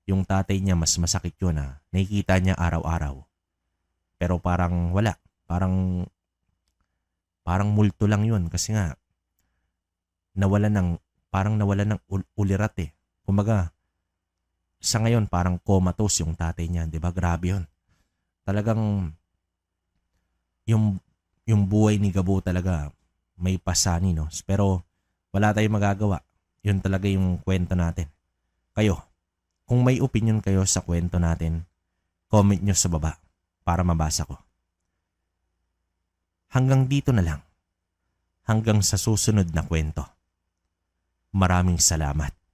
yung tatay niya mas masakit yun, ha. Nakikita niya araw-araw. Pero parang wala, parang multo lang yun kasi nga parang nawala ng ulirat eh. Kumbaga, sa ngayon parang comatose yung tatay niya, 'di ba? Grabe 'yun. Talagang yung buhay ni Gabo talaga may pasani, no? Pero wala tayong magagawa. 'Yun talaga yung kwento natin. Kayo, kung may opinion kayo sa kwento natin, comment nyo sa baba para mabasa ko. Hanggang dito na lang. Hanggang sa susunod na kwento. Maraming salamat.